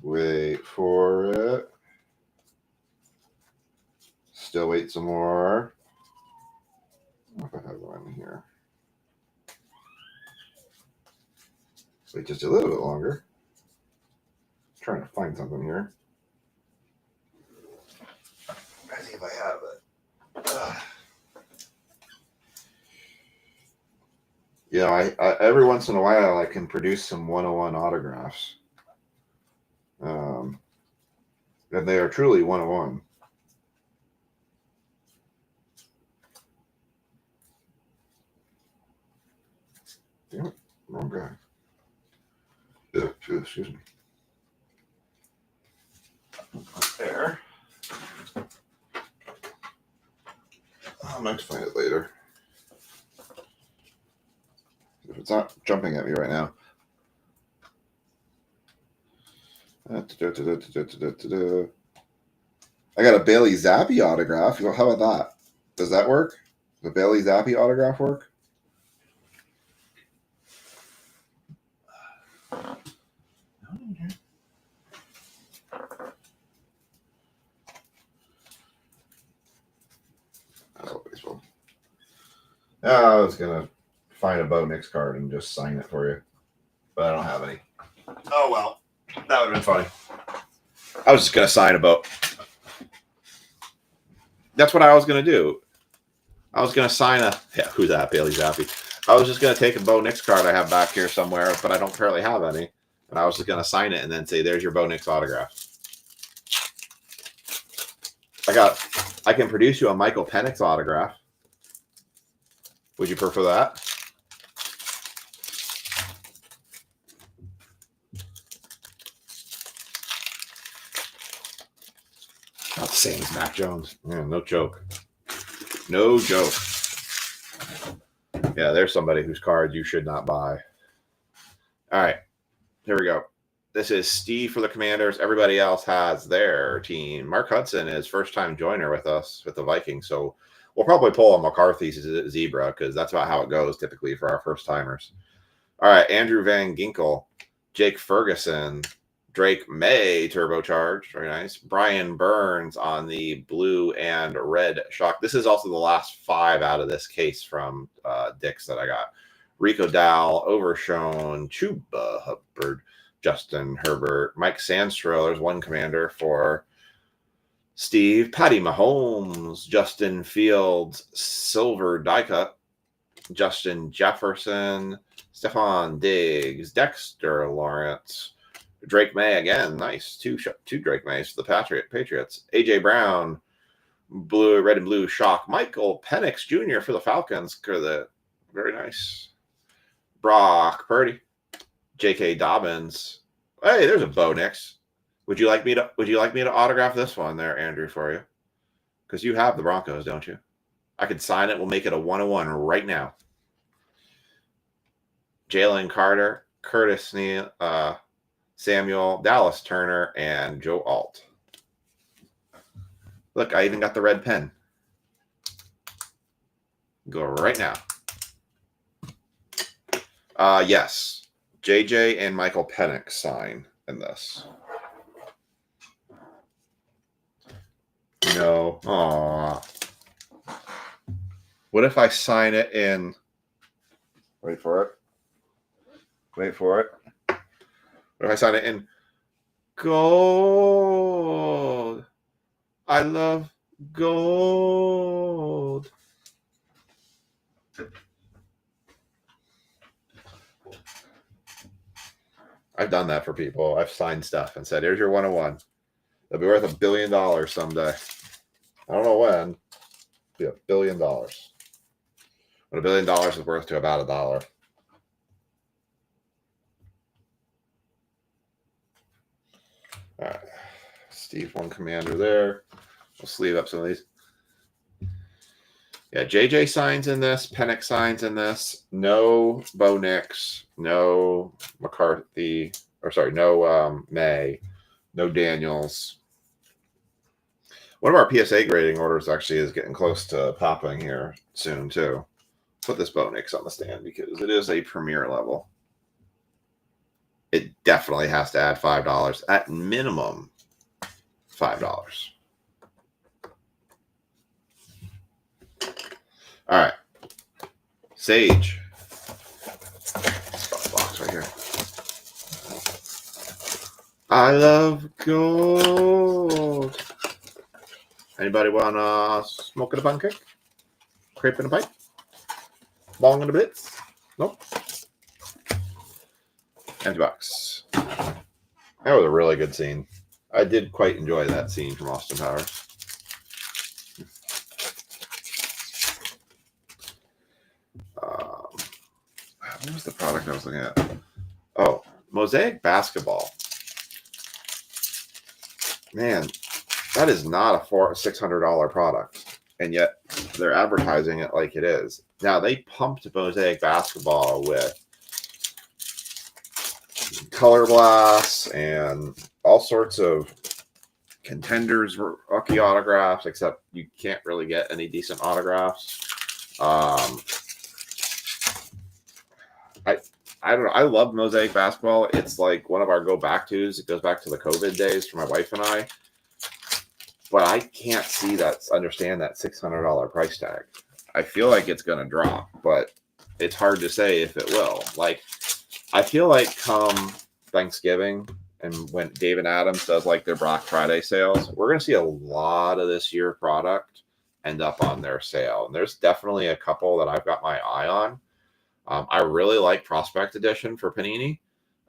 Wait for it. Still wait some more. I don't know if I have one here. Wait just a little bit longer. Trying to find something here. I see if I have it. Yeah, I every once in a while I can produce some 101 autographs. And they are truly 101. Damn it, wrong guy. Excuse me. There. I might explain it later. If it's not jumping at me right now. I got a Bailey Zappi autograph. How about that? Does that work? The Bailey Zappi autograph work? Oh, baseball. I was gonna find a Bo Nix card and just sign it for you, but I don't have any. Oh well, that would have been funny. I was just gonna sign a Bo. That's what I was gonna do. I was gonna sign a who's that? Bailey Zappi. I was just gonna take a Bo Nix card I have back here somewhere, but I don't currently have any, and I was just gonna sign it and then say, "There's your Bo Nix autograph." I can produce you a Michael Penix autograph. Would you prefer that? Not the same as Mac Jones. Yeah, no joke. No joke. Yeah, there's somebody whose card you should not buy. All right, here we go. This is Steve for the Commanders. Everybody else has their team. Mark Hudson is first-time joiner with us with the Vikings, so we'll probably pull a McCarthy's zebra because that's about how it goes typically for our first-timers. All right, Andrew Van Ginkel, Jake Ferguson, Drake May, turbocharged, very nice. Brian Burns on the blue and red shock. This is also the last 5 out of this case from Dick's that I got. Rico Dowell, Overshone, Chuba Hubbard, Justin Herbert, Mike Sandstro. There's one commander for Steve. Patty Mahomes, Justin Fields, silver die cut. Justin Jefferson, Stephon Diggs, Dexter Lawrence, Drake May again. Nice. Two Drake Mays for the Patriots. AJ Brown, blue, red and blue shock. Michael Penix Jr. for the Falcons. Very nice. Brock Purdy, J.K. Dobbins. Hey, there's a Bo Nix. Would you like me to autograph this one there, Andrew, for you? Because you have the Broncos, don't you? I could sign it. We'll make it a 101 right now. Jalen Carter, Curtis Neal, Samuel, Dallas Turner, and Joe Alt. Look, I even got the red pen. Go right now. Yes. JJ and Michael Penix sign in this. No. Aw. What if I sign it in? Wait for it. What if I sign it in gold? I love gold. I've done that for people. I've signed stuff and said, here's your 101. It'll be worth $1 billion someday. I don't know when. It'll be $1 billion. But $1 billion is worth to about $1. All right. Steve, one commander there. We'll sleeve up some of these. Yeah, JJ signs in this. Penix signs in this. No Bo Nix. No McCarthy. No May. No Daniels. One of our PSA grading orders actually is getting close to popping here soon, too. Put this Bo Nix on the stand because it is a premier level. It definitely has to add $5. At minimum, $5. All right. Sage. Box right here. I love gold. Anybody want to smoke in a pancake? Crepe in a pipe? Bong in a blitz? Nope. Empty box. That was a really good scene. I did quite enjoy that scene from Austin Powers. What was the product I was looking at? Oh, Mosaic basketball. Man, that is not a $600 product, and yet they're advertising it like it is. Now, they pumped Mosaic basketball with color blasts and all sorts of contenders rookie autographs, except you can't really get any decent autographs. I don't know. I love Mosaic basketball. It's like one of our go back tos. It goes back to the COVID days for my wife and I. But I can't understand that $600 price tag. I feel like it's going to drop, but it's hard to say if it will. Like, I feel like come Thanksgiving and when Dave and Adams does like their Black Friday sales, we're going to see a lot of this year product end up on their sale. And there's definitely a couple that I've got my eye on. I really like Prospect Edition for Panini.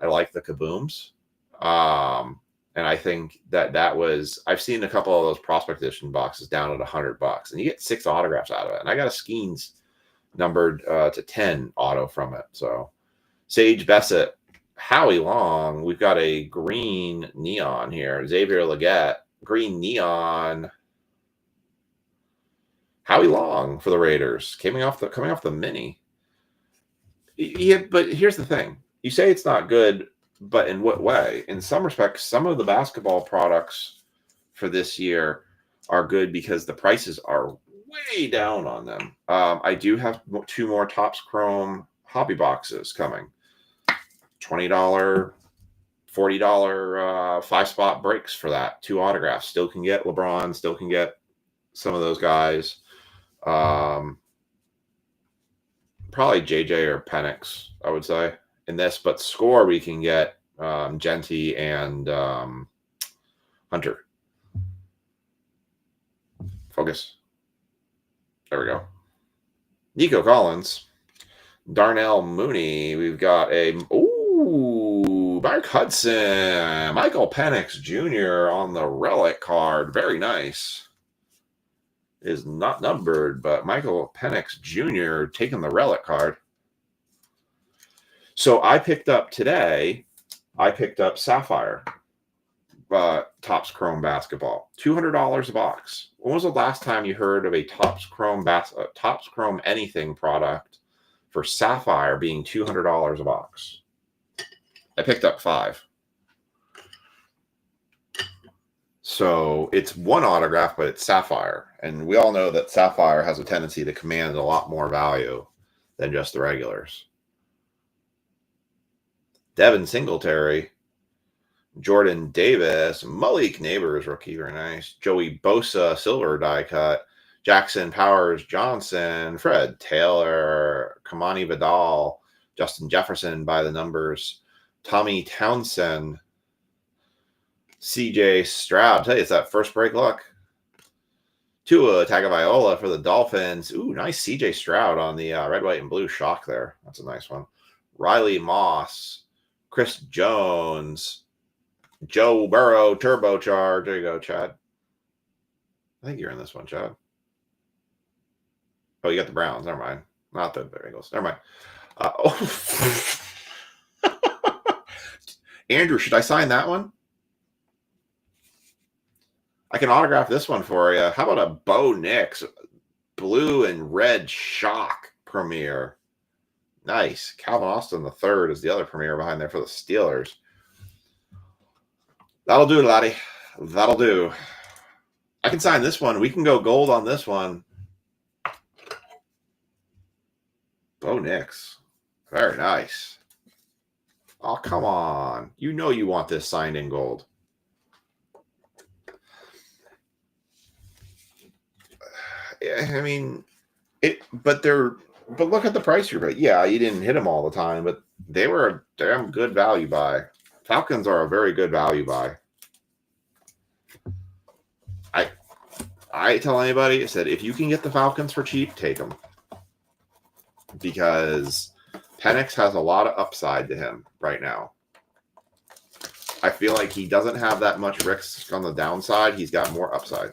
I like the Kabooms. And I think I've seen a couple of those Prospect Edition boxes down at $100, and you get 6 autographs out of it. And I got a Skeens numbered to 10 auto from it. So Sage Bassett, Howie Long, we've got a green neon here. Xavier Legette, green neon. Howie Long for the Raiders, coming off the mini. Yeah, but here's the thing. You say it's not good, but in what way? In some respects, some of the basketball products for this year are good because the prices are way down on them. I do have 2 more Topps Chrome hobby boxes coming. $20, $40 5-spot breaks for that. 2 autographs. Still can get LeBron, still can get some of those guys. Probably JJ or Penix, I would say, in this. But score, we can get Genty and Hunter. Focus. There we go. Nico Collins. Darnell Mooney. We've got Mark Hudson. Michael Penix Jr. on the relic card. Very nice. Is not numbered, but Michael Penix Jr. taking the relic card. So I picked up Sapphire Topps Chrome basketball. $200 a box. When was the last time you heard of a Topps Chrome anything product for Sapphire being $200 a box? I picked up 5. So it's 1 autograph, but it's Sapphire. And we all know that Sapphire has a tendency to command a lot more value than just the regulars. Devin Singletary, Jordan Davis, Malik Neighbors rookie, very nice. Joey Bosa, silver die cut. Jackson Powers Johnson, Fred Taylor, Kamani Vidal, Justin Jefferson by the numbers, Tommy Townsend, CJ Stroud. Tell you, it's that first break luck. Tua Tagovailoa for the Dolphins. Ooh, nice CJ Stroud on the red, white, and blue shock there. That's a nice one. Riley Moss, Chris Jones, Joe Burrow, turbocharge. There you go, Chad. I think you're in this one, Chad. Oh, you got the Browns. Never mind. Not the Bengals. Never mind. Andrew, should I sign that one? I can autograph this one for you. How about a Bo Nix blue and red shock premiere? Nice. Calvin Austin III is the other premiere behind there for the Steelers. That'll do, laddie. That'll do. I can sign this one. We can go gold on this one. Bo Nix. Very nice. Oh, come on. You know you want this signed in gold. I mean, but look at the price you're paying. Yeah, you didn't hit them all the time, but they were a damn good value buy. Falcons are a very good value buy. I tell anybody, I said, if you can get the Falcons for cheap, take them. Because Penix has a lot of upside to him right now. I feel like he doesn't have that much risk on the downside. He's got more upside.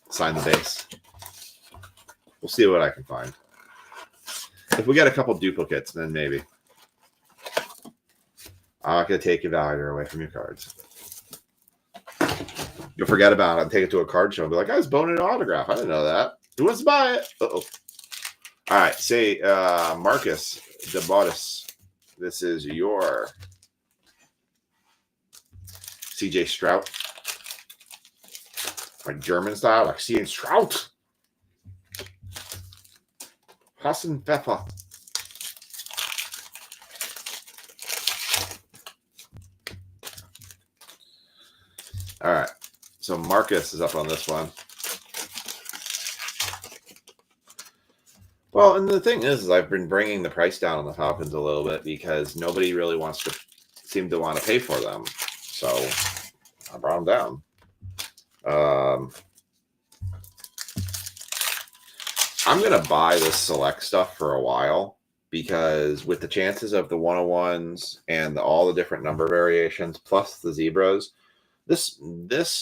Sign the base. We'll see what I can find. If we get a couple duplicates, then maybe. I'm not going to take your value away from your cards. You'll forget about it and take it to a card show and be like, I was boning an autograph. I didn't know that. Who wants to buy it? Uh-oh. All right. Say Marcus DeBotis. This is your CJ Strout. Like German style, like CJ Strout. Hassan Pfeffer. All right. So Marcus is up on this one. Well, and the thing is I've been bringing the price down on the Falcons a little bit because nobody really seem to want to pay for them. So I brought them down. I'm going to buy this select stuff for a while because with the chances of the 101s and all the different number variations plus the zebras, this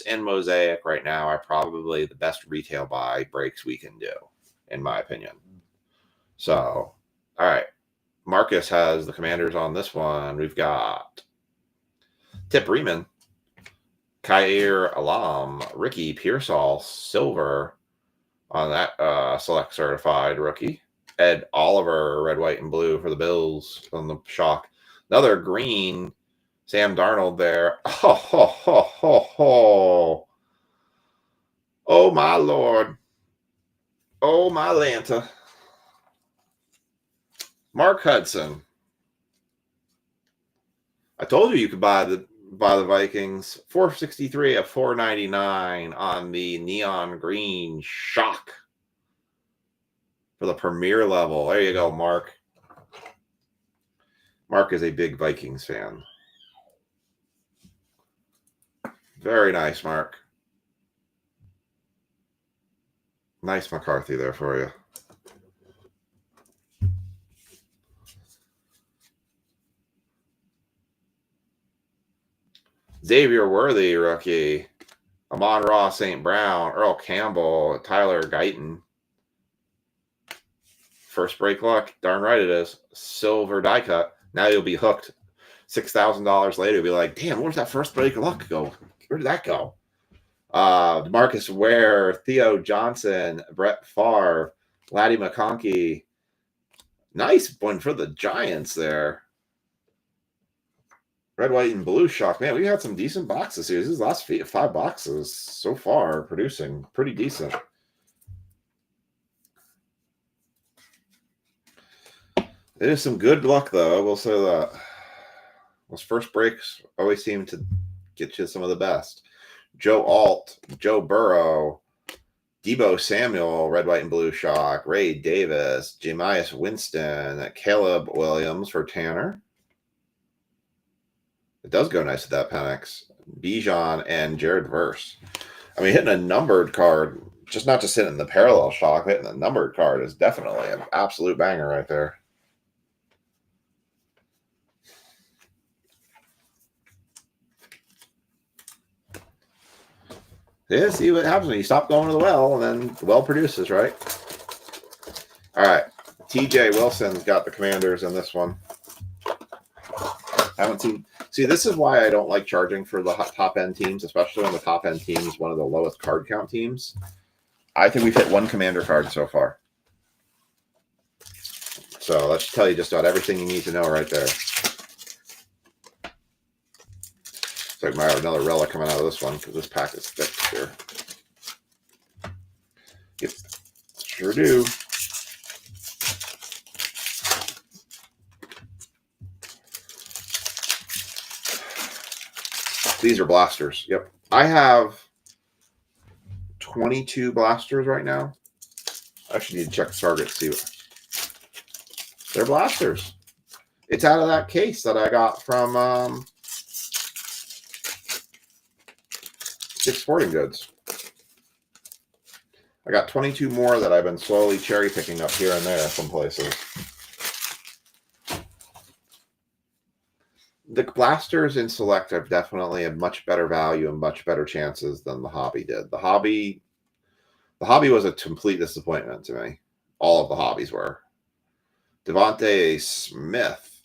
and Mosaic right now are probably the best retail buy breaks we can do, in my opinion. So, all right. Marcus has the Commanders on this one. We've got Tip Riemann, Kair Alam, Ricky Pearsall, silver on that select certified rookie. Ed Oliver, red, white, and blue for the Bills on the shock. Another green, Sam Darnold there. Oh, ho, ho, ho, ho. Oh, my Lord. Oh, my Lanta. Mark Hudson. I told you could buy the Vikings. 463 of 499 on the neon green shock for the premier level. There you go, Mark. Mark is a big Vikings fan. Very nice, Mark. Nice McCarthy there for you. Xavier Worthy, rookie. Amon-Ra St. Brown, Earl Campbell, Tyler Guyton. First break luck. Darn right it is. Silver die cut. Now you'll be hooked. $6,000 later, you'll be like, damn, where's that first break luck go? Where did that go? Marcus Ware, Theo Johnson, Brett Favre, Laddie McConkey. Nice one for the Giants there. Red, white, and blue shock. Man, we had some decent boxes here. These last 5 boxes so far producing pretty decent. It is some good luck, though. I will say that. Those first breaks always seem to get you some of the best. Joe Alt, Joe Burrow, Debo Samuel, red, white, and blue shock. Ray Davis, Jameis Winston, Caleb Williams for Tanner. It does go nice with that Penix. Bijan and Jared Verse. I mean, hitting a numbered card, just not just hitting the parallel shock, hitting the numbered card is definitely an absolute banger right there. Yeah, see what happens when you stop going to the well, and then the well produces, right? All right. TJ Wilson's got the Commanders in this one. I haven't seen. See, this is why I don't like charging for the top end teams, especially when the top end team is one of the lowest card count teams. I think we've hit 1 Commander card so far. So that should tell you just about everything you need to know right there. So I might have another relic coming out of this one because this pack is thick here. Yep, sure do. These are blasters. Yep. I have 22 blasters right now. I actually need to check the target to see what. They're blasters. It's out of that case that I got from Dick's Sporting Goods. I got 22 more that I've been slowly cherry picking up here and there some places. The blasters in Select are definitely a much better value and much better chances than the Hobby did. The Hobby was a complete disappointment to me. All of the Hobbies were. Devontae Smith,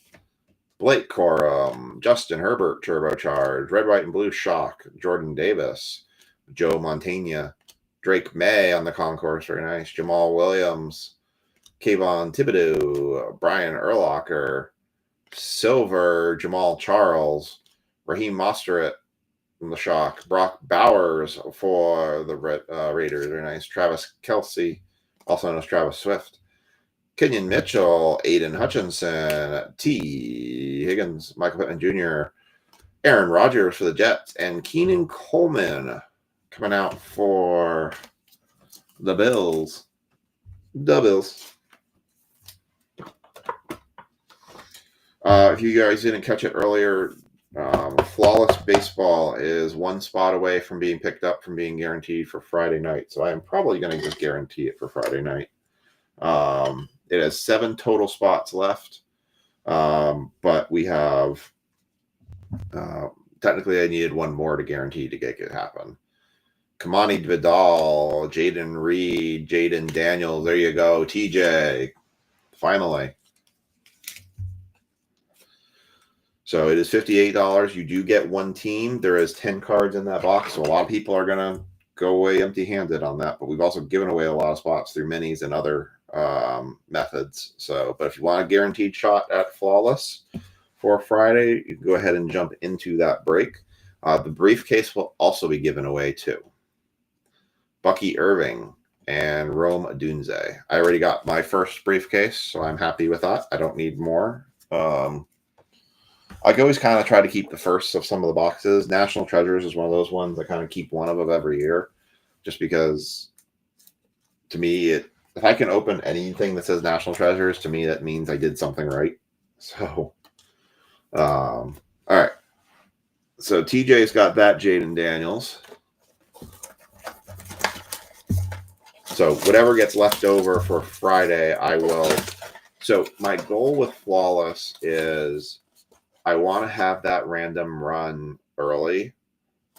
Blake Corum, Justin Herbert, turbocharged. Red, white, and blue shock. Jordan Davis, Joe Montana, Drake May on the concourse, very nice. Jamal Williams, Kayvon Thibodeau, Brian Urlacher, silver, Jamal Charles, Raheem Mostert from the shock. Brock Bowers for the Raiders. Very nice. Travis Kelce, also known as Travis Swift. Kenyon Mitchell, Aiden Hutchinson, T. Higgins, Michael Pittman Jr., Aaron Rodgers for the Jets, and Keenan Coleman coming out for the Bills. The Bills. If you guys didn't catch it earlier, Flawless Baseball is one spot away from being picked up from being guaranteed for Friday night. So I am probably going to just guarantee it for Friday night. It has 7 total spots left. But we have technically I needed one more to guarantee to get it happen. Kamani Vidal, Jaden Reed, Jaden Daniels. There you go, TJ. Finally. So it is $58. You do get one team. There is 10 cards in that box. So a lot of people are going to go away empty-handed on that. But we've also given away a lot of spots through minis and other methods. So, but if you want a guaranteed shot at Flawless for Friday, you can go ahead and jump into that break. The briefcase will also be given away too. Bucky Irving and Rome Odunze. I already got my first briefcase, so I'm happy with that. I don't need more. I always kind of try to keep the first of some of the boxes. National Treasures is one of those ones I kind of keep one of every year, just because to me, if I can open anything that says National Treasures, to me that means I did something right. So, all right. So TJ's got that Jaden Daniels. So whatever gets left over for Friday, I will. So my goal with Flawless is I want to have that random run early.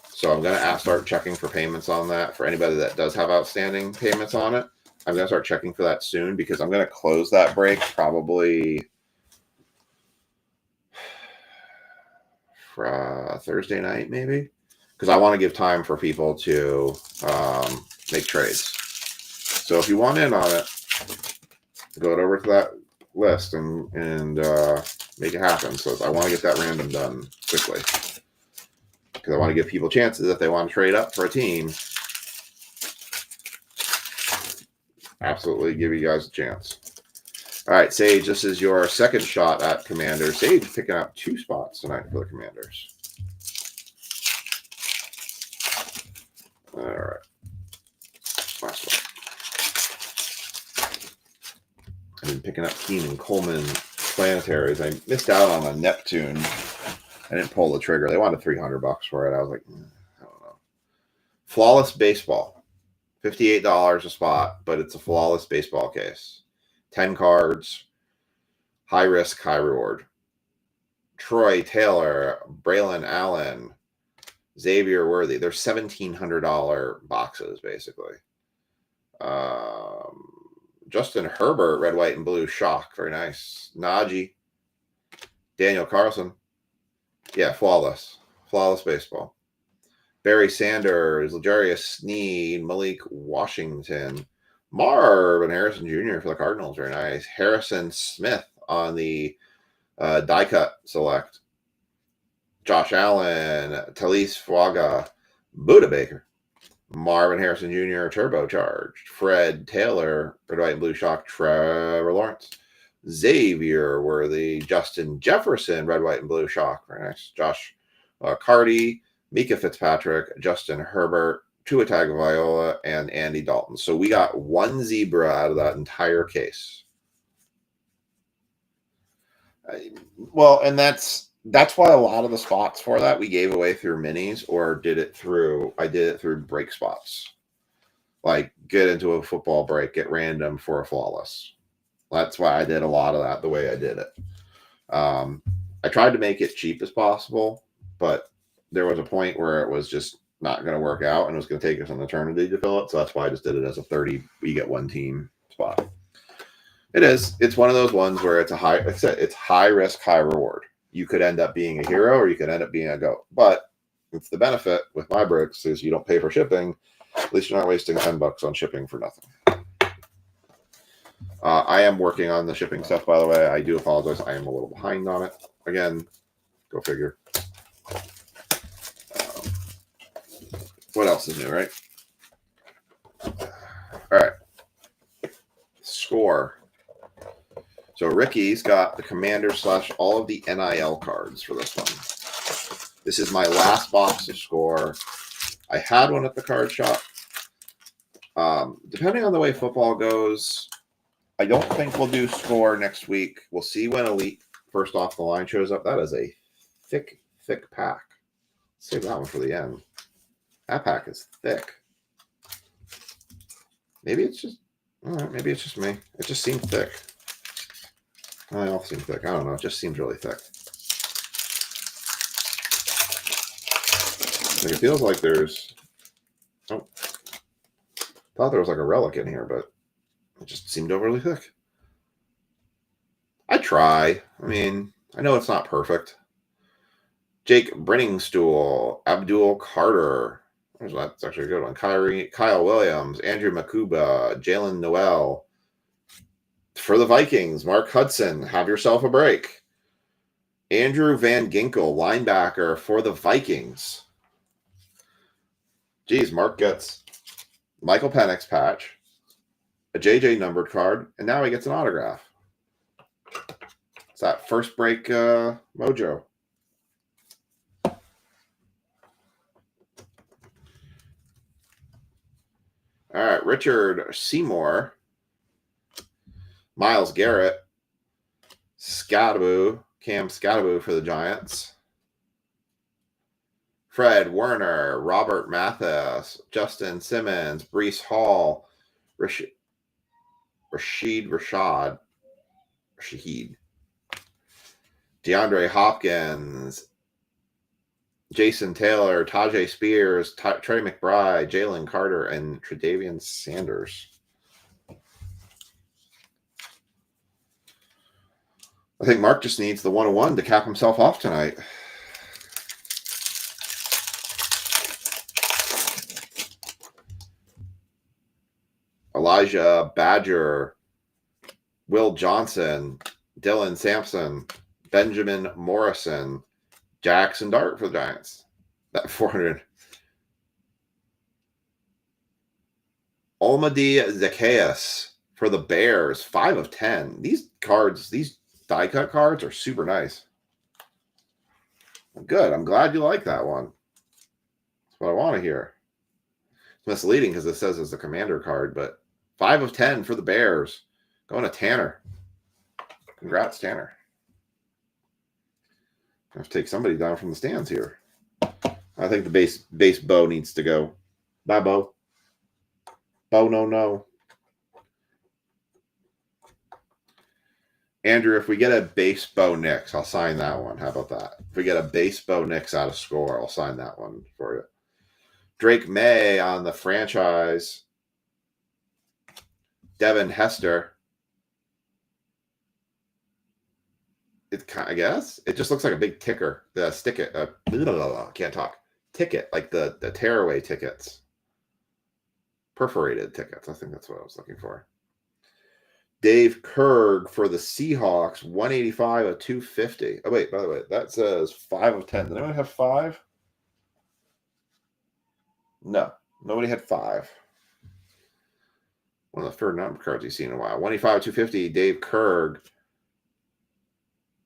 So I'm going to start checking for payments on that for anybody that does have outstanding payments on it. I'm going to start checking for that soon because I'm going to close that break probably for Thursday night, maybe. Because I want to give time for people to make trades. So if you want in on it, go over to that list and make it happen. So I want to get that random done quickly because I want to give people chances if they want to trade up for a team. Absolutely give you guys a chance. All right, Sage, this is your second shot at Commanders. Sage picking up 2 spots tonight for the Commanders. All right. Last one. I've been picking up Keenan Coleman Planetaries. I missed out on a Neptune. I didn't pull the trigger. They wanted $300 for it. I was like, I don't know. Flawless Baseball. $58 a spot, but it's a Flawless Baseball case. 10 cards. High risk, high reward. Troy Taylor, Braylon Allen, Xavier Worthy. They're $1,700 boxes, basically. Justin Herbert, red, white, and blue shock. Very nice. Najee. Daniel Carlson. Yeah, Flawless. Flawless Baseball. Barry Sanders, L'Jarius Sneed, Malik Washington. Marvin Harrison Jr. for the Cardinals. Very nice. Harrison Smith on the die cut select. Josh Allen, Talise Fuaga, Buda Baker. Marvin Harrison Jr. turbocharged. Fred Taylor, red, white, and blue shock. Trevor Lawrence. Xavier Worthy. Justin Jefferson, red, white, and blue shock. Very nice. Josh Carty, Mika Fitzpatrick, Justin Herbert, Tua Tagovailoa, and Andy Dalton. So we got one zebra out of that entire case. Well, and that's why a lot of the spots for that we gave away through minis or I did it through break spots. Like get into a football break, get random for a Flawless. That's why I did a lot of that the way I did it. I tried to make it cheap as possible, but there was a point where it was just not going to work out and it was going to take us an eternity to fill it. So that's why I just did it as a 30, you get one team spot. It is. It's one of those ones where it's high risk, high reward. you could end up being a hero or you could end up being a goat. But it's the benefit with my bricks is you don't pay for shipping. At least you're not wasting $10 on shipping for nothing. I am working on the shipping stuff, by the way. I do apologize. I am a little behind on it. Again, go figure. What else is new, right? All right. Score. So Ricky's got the Commander / all of the NIL cards for this one. This is my last box of Score. I had one at the card shop. Depending on the way football goes, I don't think we'll do Score next week. We'll see when Elite first off the line shows up. That is a thick, thick pack. Save that one for the end. That pack is thick. Maybe it's just, all right, maybe it's just me. It just seemed thick. Well, they all seem thick. I don't know. It just seems really thick. Like it feels like there's, oh, thought there was like a relic in here, but it just seemed overly thick. I try. I mean, I know it's not perfect. Jake Brenningstool, Abdul Carter. That's actually a good one. Kyle Williams, Andrew Makuba, Jalen Noel. For the Vikings, Mark Hudson, have yourself a break. Andrew Van Ginkel, linebacker for the Vikings. Geez, Mark gets Michael Penix patch, a JJ numbered card, and now he gets an autograph. It's that first break mojo. All right, Richard Seymour, Myles Garrett, Cam Scottaboo for the Giants. Fred Werner, Robert Mathis, Justin Simmons, Breece Hall, Shaheed, DeAndre Hopkins, Jason Taylor, Tajay Spears, Trey McBride, Jalen Carter, and Tre'Davious Sanders. I think Mark just needs the 101 to cap himself off tonight. Elijah Badger, Will Johnson, Dylan Sampson, Benjamin Morrison, Jackson Dart for the Giants. That 400. Almadi Zacchaeus for the Bears. 5 of 10. These cards, these die cut cards are super nice. Good. I'm glad you like that one. That's what I want to hear. It's misleading because it says it's a commander card, but 5 of 10 for the Bears. Going to Tanner. Congrats, Tanner. I have to take somebody down from the stands here. I think the base Bo needs to go. Bye, Bo. Bo, no. Andrew, if we get a base Bo Nix, I'll sign that one. How about that? If we get a base Bo Nix out of Score, I'll sign that one for you. Drake May on the franchise. Devin Hester. I guess it just looks like a big ticker. The sticket. Can't talk. Ticket, like the tearaway tickets. Perforated tickets. I think that's what I was looking for. Dave Kerg for the Seahawks. 185 of 250. Oh, wait, by the way, that says 5 of 10. Did anyone have 5? No, nobody had 5. One of the third number cards you've seen in a while. 185 of 250. Dave Kerg.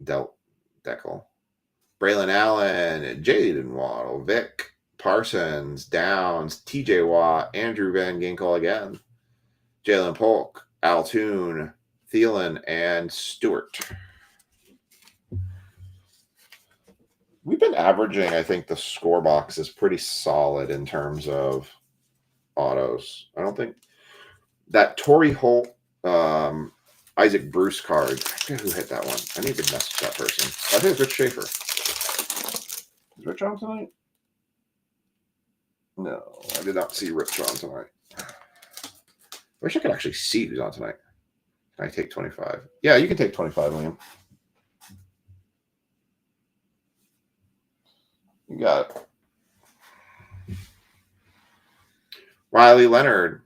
Deckel. Braylon Allen, Jaden Waddle, Vic Parsons, Downs, TJ Watt, Andrew Van Ginkel again, Jalen Polk, Altoon, Thielen, and Stewart. We've been averaging, I think the Score box is pretty solid in terms of autos. I don't think that Torrey Holt, Isaac Bruce card. I forget who hit that one. I need to message that person. I think it's Rich Schaefer. Is Rich on tonight? No, I did not see Rich on tonight. I wish I could actually see who's on tonight. Can I take 25? Yeah, you can take 25, William. You got it. Riley Leonard.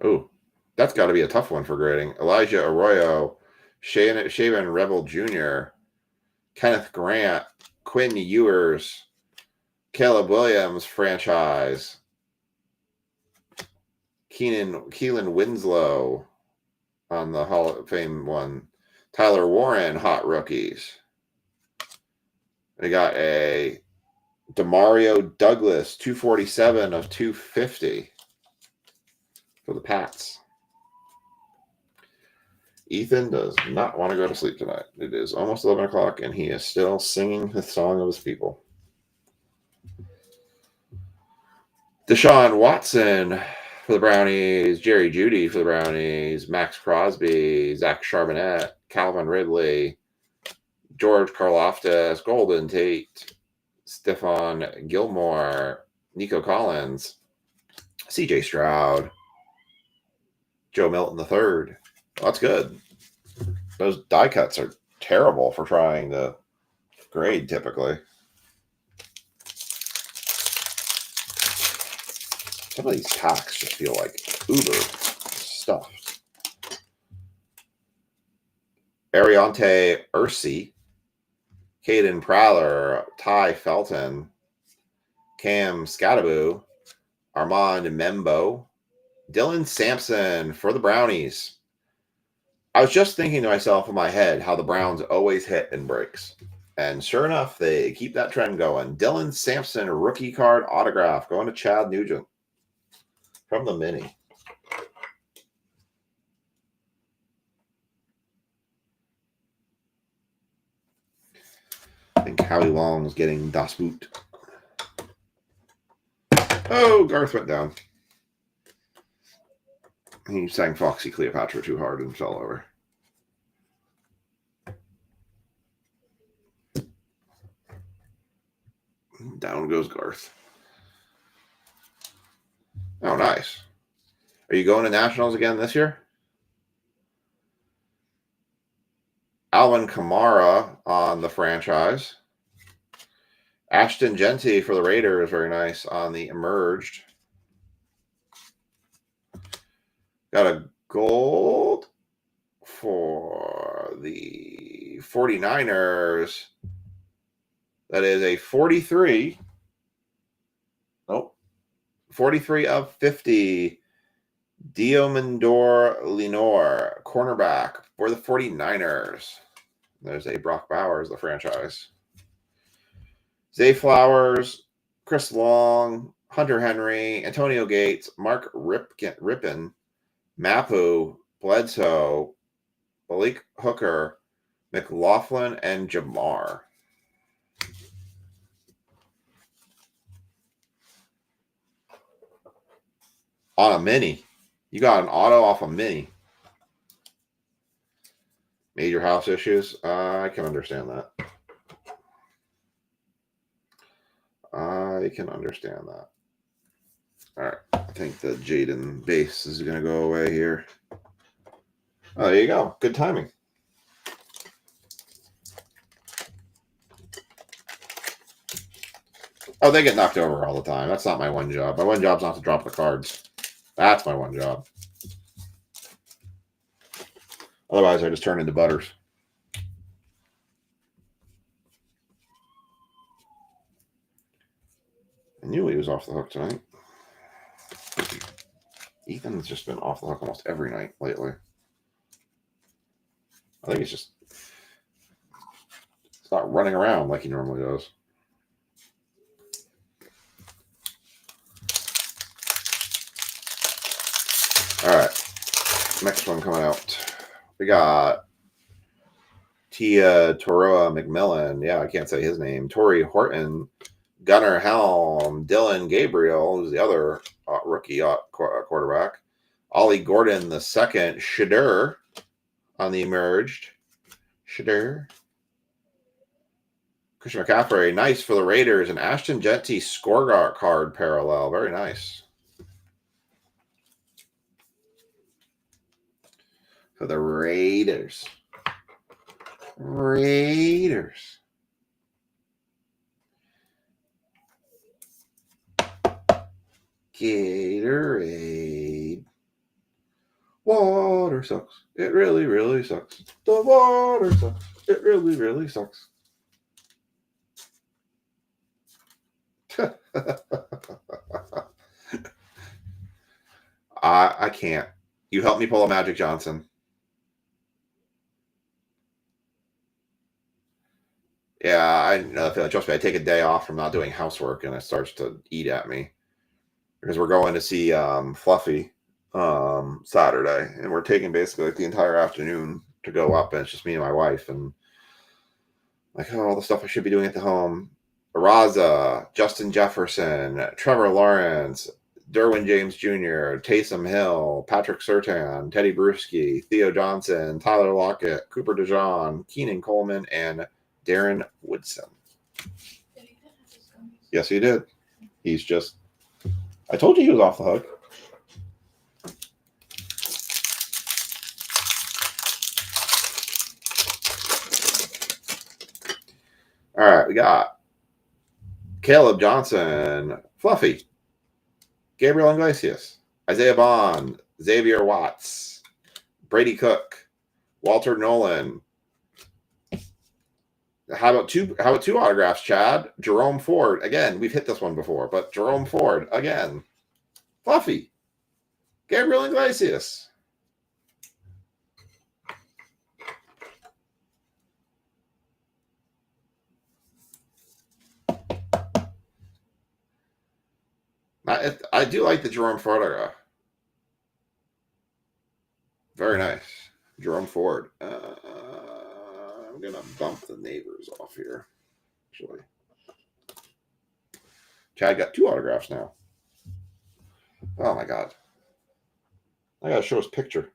Oh, that's got to be a tough one for grading. Elijah Arroyo, Shaven Rebel Jr., Kenneth Grant, Quinn Ewers, Caleb Williams franchise, Keelan Winslow on the Hall of Fame one, Tyler Warren hot rookies. We got a Demario Douglas 247 of 250 for the Pats. Ethan does not want to go to sleep tonight. It is almost 11 o'clock, and he is still singing the song of his people. Deshaun Watson for the Brownies, Jerry Jeudy for the Brownies, Max Crosby, Zach Charbonnet, Calvin Ridley, George Karlaftis, Golden Tate, Stephon Gilmore, Nico Collins, CJ Stroud, Joe Milton III. Well, that's good. Those die cuts are terrible for trying to grade typically. Some of these packs just feel like uber stuffed. Ariante Ursi, Caden Prowler, Ty Felton, Cam Scattaboo, Armand Membo, Dylan Sampson for the Brownies. I was just thinking to myself in my head how the Browns always hit in breaks. And sure enough, they keep that trend going. Dylan Sampson, rookie card autograph, going to Chad Nugent from the mini. I think Howie Long's getting Das Boot. Oh, Garth went down. He sang Foxy Cleopatra too hard and fell over. Down goes Garth. Oh, nice. Are you going to Nationals again this year? Alvin Kamara on the franchise. Ashton Genty for the Raiders, very nice on the Emerged. Got a gold for the 49ers. That is a 43. Nope. 43 of 50. Diomandor Lenore, cornerback for the 49ers. There's a Brock Bowers, the franchise. Zay Flowers, Chris Long, Hunter Henry, Antonio Gates, Mark Rippin, Mapu, Bledsoe, Malik Hooker, McLaughlin, and Jamar. On a mini. You got an auto off a mini. Major house issues. I can understand that. I can understand that. All right. I think the Jaden base is going to go away here. Oh, there you go. Good timing. Oh, they get knocked over all the time. That's not my one job. My one job's not to drop the cards. That's my one job. Otherwise, I just turn into Butters. I knew he was off the hook tonight. Ethan's just been off the hook almost every night lately. I think it's not running around like he normally does. All right. Next one coming out. We got Tia Toroa McMillan. Yeah, I can't say his name. Torrey Horton, Gunnar Helm, Dylan Gabriel, who's the other rookie quarterback. Ollie Gordon, the second. Shadur on the Emerged. Shadur. Christian McCaffrey, nice for the Raiders. And Ashton Genty score card parallel. Very nice. For the Raiders. Gatorade. Water sucks. It really, really sucks. The water sucks. It really, really sucks. I can't. You help me pull a Magic Johnson. Yeah, I know. Trust me, I take a day off from not doing housework, and it starts to eat at me because we're going to see Fluffy Saturday, and we're taking basically like the entire afternoon to go up, and it's just me and my wife, and like all the stuff I should be doing at the home. Raza, Justin Jefferson, Trevor Lawrence, Derwin James Jr., Taysom Hill, Patrick Surtain, Teddy Bruschi, Theo Johnson, Tyler Lockett, Cooper DeJean, Keenan Coleman, and Darren Woodson. Yes, he did. He's just... I told you he was off the hook. All right, we got Caleb Johnson, Fluffy, Gabriel Iglesias, Isaiah Bond, Xavier Watts, Brady Cook, Walter Nolan. How about two autographs, Chad? Jerome Ford. Again, we've hit this one before, but Jerome Ford again. Fluffy, Gabriel Iglesias. I do like the Jerome Ford autograph. Very nice. Jerome Ford. I'm going to bump the neighbors off here, actually. Chad got two autographs now. Oh, my God. I got to show his picture.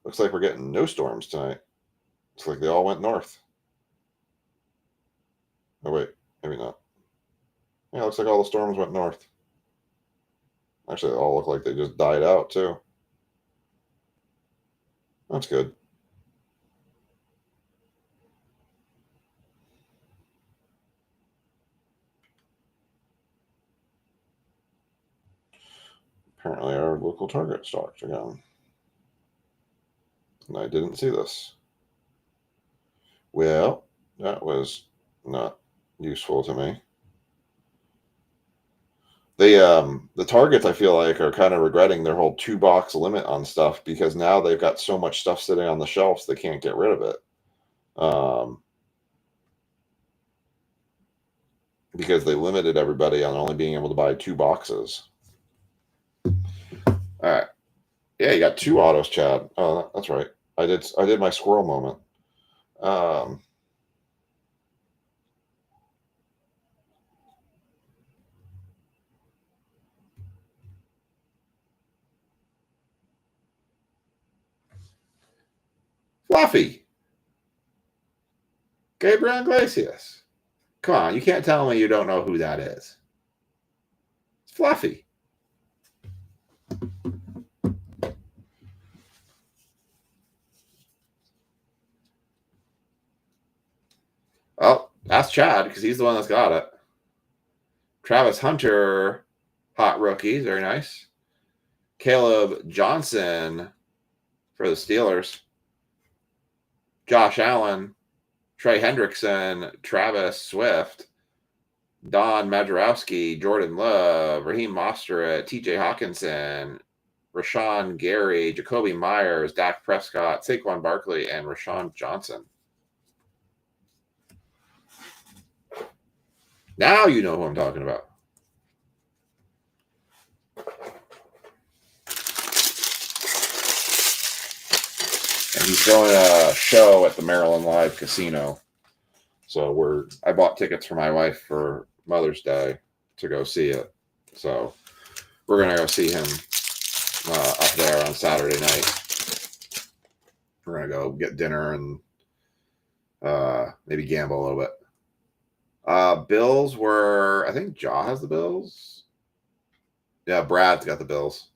Looks like we're getting no storms tonight. Looks like they all went north. Oh, wait. Maybe not. Yeah, looks like all the storms went north. Actually, they all look like they just died out, too. That's good. Apparently, our local Target stocked again. And I didn't see this. Well, that was not useful to me. The Targets, I feel like, are kind of regretting their whole 2-box limit on stuff because now they've got so much stuff sitting on the shelves they can't get rid of it. Because they limited everybody on only being able to buy 2 boxes. All right. Yeah, you got 2 autos, Chad. Oh, that's right. I did my squirrel moment. Fluffy. Gabriel Iglesias. Come on, you can't tell me you don't know who that is. It's Fluffy. Well, ask Chad because he's the one that's got it. Travis Hunter, hot rookie, very nice. Caleb Johnson for the Steelers. Josh Allen, Trey Hendrickson, Travis Swift, Don Majerowski, Jordan Love, Raheem Mostert, TJ Hawkinson, Rashawn Gary, Jacoby Myers, Dak Prescott, Saquon Barkley, and Rashawn Johnson. Now you know who I'm talking about. And he's doing a show at the Maryland Live Casino. So I bought tickets for my wife for Mother's Day to go see it. So we're going to go see him up there on Saturday night. We're going to go get dinner and maybe gamble a little bit. Bills were, I think Jaw has the Bills. Yeah, Brad's got the Bills.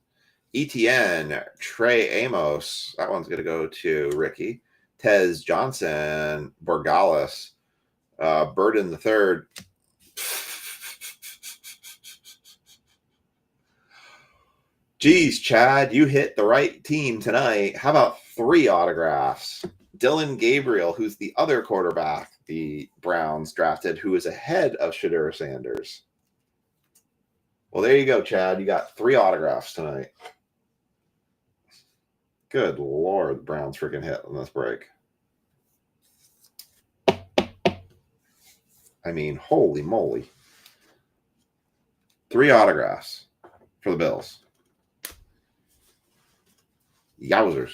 ETN, Trey Amos. That one's going to go to Ricky. Tez Johnson, Borgalis, Burden the third. Geez, Chad, you hit the right team tonight. How about 3 autographs? Dylan Gabriel, who's the other quarterback the Browns drafted, who is ahead of Shedeur Sanders. Well, there you go, Chad. You got 3 autographs tonight. Good Lord, the Browns freaking hit on this break. I mean, holy moly. 3 autographs for the Bills. Yowzers.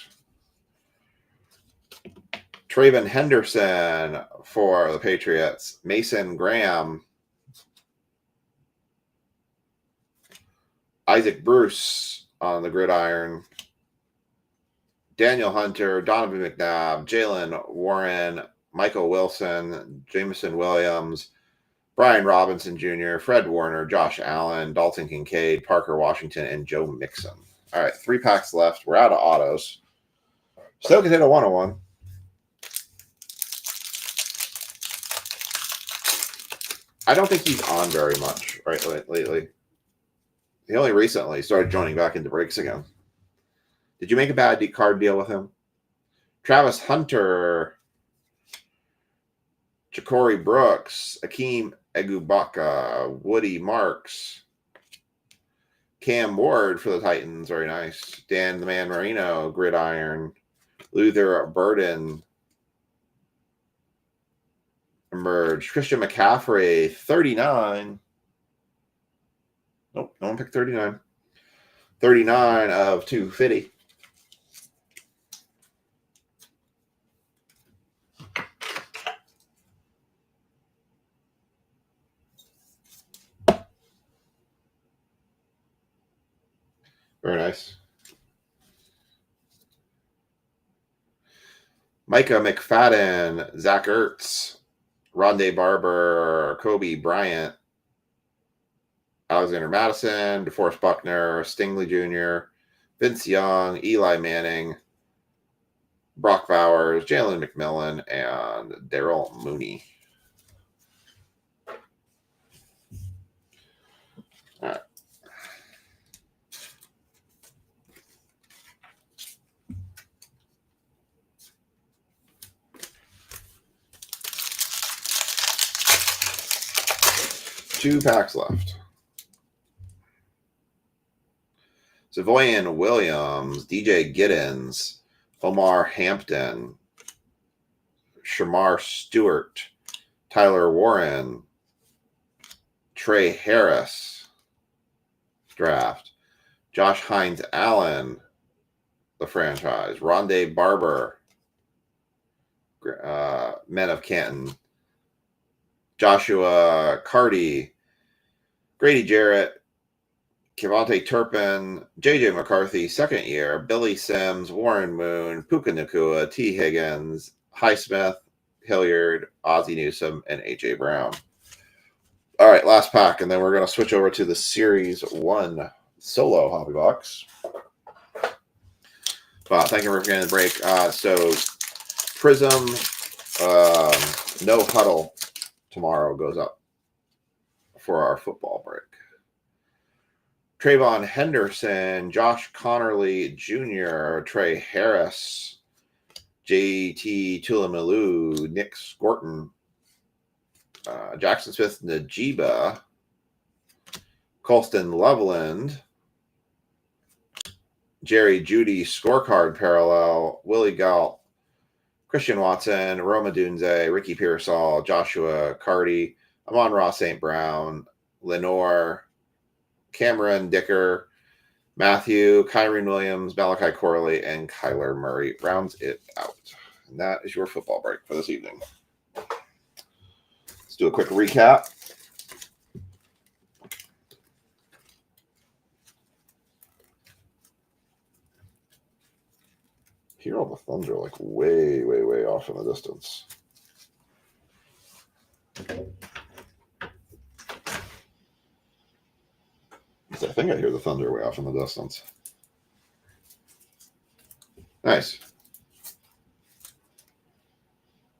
Traven Henderson for the Patriots. Mason Graham. Isaac Bruce on the gridiron. Daniel Hunter, Donovan McNabb, Jalen Warren, Michael Wilson, Jameson Williams, Brian Robinson Jr., Fred Warner, Josh Allen, Dalton Kincaid, Parker Washington, and Joe Mixon. All right, 3 packs left. We're out of autos. Still can hit a 101. I don't think he's on very much lately. He only recently started joining back into breaks again. Did you make a bad card deal with him? Travis Hunter, Ja'Cory Brooks, Akeem Egubaka, Woody Marks, Cam Ward for the Titans, very nice. Dan the Man Marino, gridiron. Luther Burden emerged. Christian McCaffrey, 39. Nope, no one picked 39. 39 of 250. Very nice. Micah McFadden, Zach Ertz, Rondé Barber, Kobe Bryant, Alexander Madison, DeForest Buckner, Stingley Jr., Vince Young, Eli Manning, Brock Bowers, Jalen McMillan, and Daryl Mooney. All right. Two packs left. Savoyan Williams, DJ Giddens, Omar Hampton, Shamar Stewart, Tyler Warren, Trey Harris, draft, Josh Hines Allen, the franchise, Rondé Barber, Men of Canton, Joshua Carty, Grady Jarrett, Kevontae Turpin, J.J. McCarthy, second year, Billy Sims, Warren Moon, Puka Nacua, T. Higgins, Highsmith, Hilliard, Ozzie Newsome, and A.J. Brown. All right, last pack, and then we're going to switch over to the Series 1 solo hobby box. Thank you for getting the break. So Prism, no huddle tomorrow goes up for our football break. Trayvon Henderson, Josh Connerly Jr., Trey Harris, JT Tulamelu, Nick Scorton, Jackson Smith Najiba, Colston Loveland, Jerry Jeudy scorecard parallel, Willie Galt, Christian Watson, Roma Dunze, Ricky Pearsall, Joshua Carty, Amon-Ra St. Brown, Lenore, Cameron Dicker, Matthew, Kyron Williams, Malachi Corley, and Kyler Murray rounds it out. And that is your football break for this evening. Let's do a quick recap. Hear all the thunder like way, way, way off in the distance. I think I hear the thunder way off in the distance. Nice.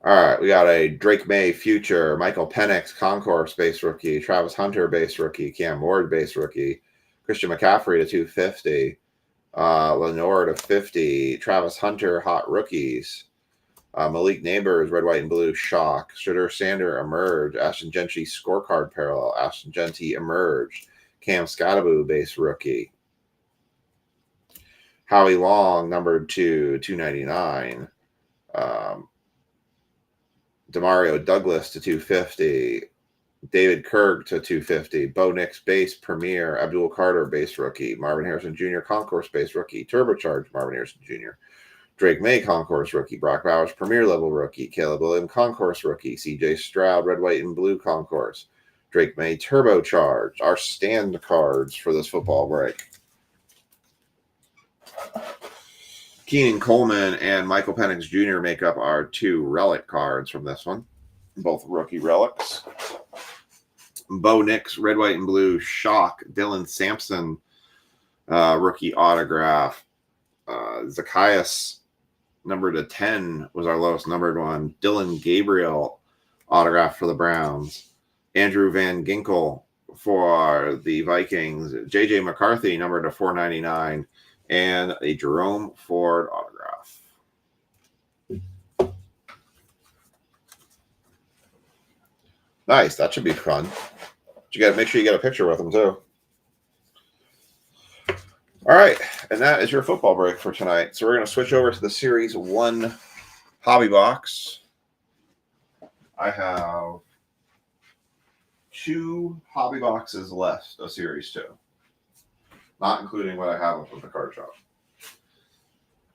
All right, we got a Drake May future, Michael Penix Concourse base rookie, Travis Hunter base rookie, Cam Ward base rookie, Christian McCaffrey to 250. Lenore to 50. Travis Hunter, hot rookies. Malik Neighbors, red, white, and blue, shock. Shedeur Sander, emerge. Ashton Gentry, scorecard parallel. Ashton Gentry, emerge. Cam Scottaboo, base rookie. Howie Long, numbered to 299. Demario Douglas to 250. David Kirk to 250. Bo Nix, base premier. Abdul Carter, base rookie. Marvin Harrison Jr., concourse base rookie. Turbocharged Marvin Harrison Jr. Drake May, concourse rookie. Brock Bowers, premier level rookie. Caleb Williams, concourse rookie. CJ Stroud, red, white, and blue, concourse. Drake May, turbocharged. Our stand cards for this football break. Keenan Coleman and Michael Penix Jr. make up our 2 relic cards from this one. Both rookie relics. Bo Nix, red, white, and blue, shock. Dylan Sampson, rookie autograph. Zacchaeus, numbered to 10, was our lowest numbered one. Dylan Gabriel, autograph for the Browns. Andrew Van Ginkel for the Vikings. J.J. McCarthy, numbered to 499. And a Jerome Ford autograph. Nice. That should be fun. But you got to make sure you get a picture with them, too. All right. And that is your football break for tonight. So we're going to switch over to the Series 1 hobby box. I have 2 hobby boxes left of Series 2. Not including what I have with the card shop.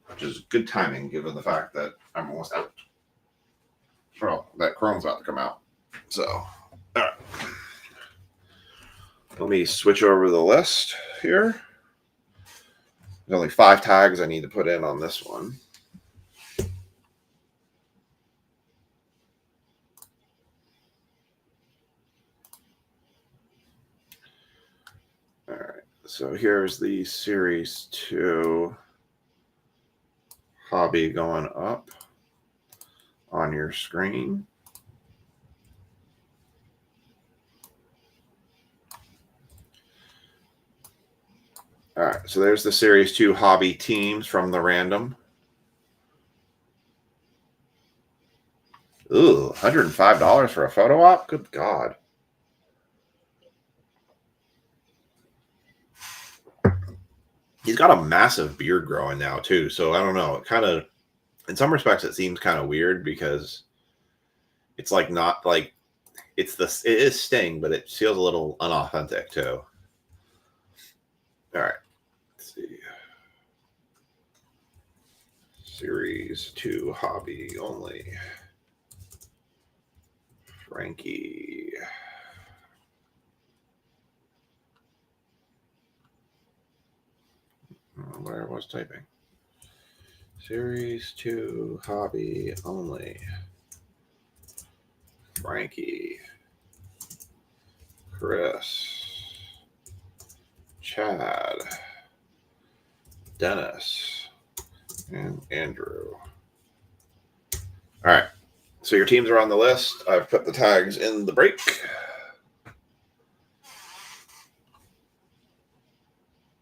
Which is good timing given the fact that I'm almost out. Well, that Chrome's about to come out. So, all right. Let me switch over the list here. There's only 5 tags I need to put in on this one. All right. So here's the Series 2 hobby going up on your screen. All right, so there's the Series 2 hobby teams from the random. Ooh, $105 for a photo op? Good God. He's got a massive beard growing now, too. So I don't know. It kind of, in some respects, it seems kind of weird because it's like not like it is Sting, but it feels a little unauthentic, too. All right. Let's see. Series 2 hobby only. Frankie. Where I was typing. Series 2 hobby only. Frankie. Chris. Chad. Dennis. And Andrew. All right. So your teams are on the list. I've put the tags in the break.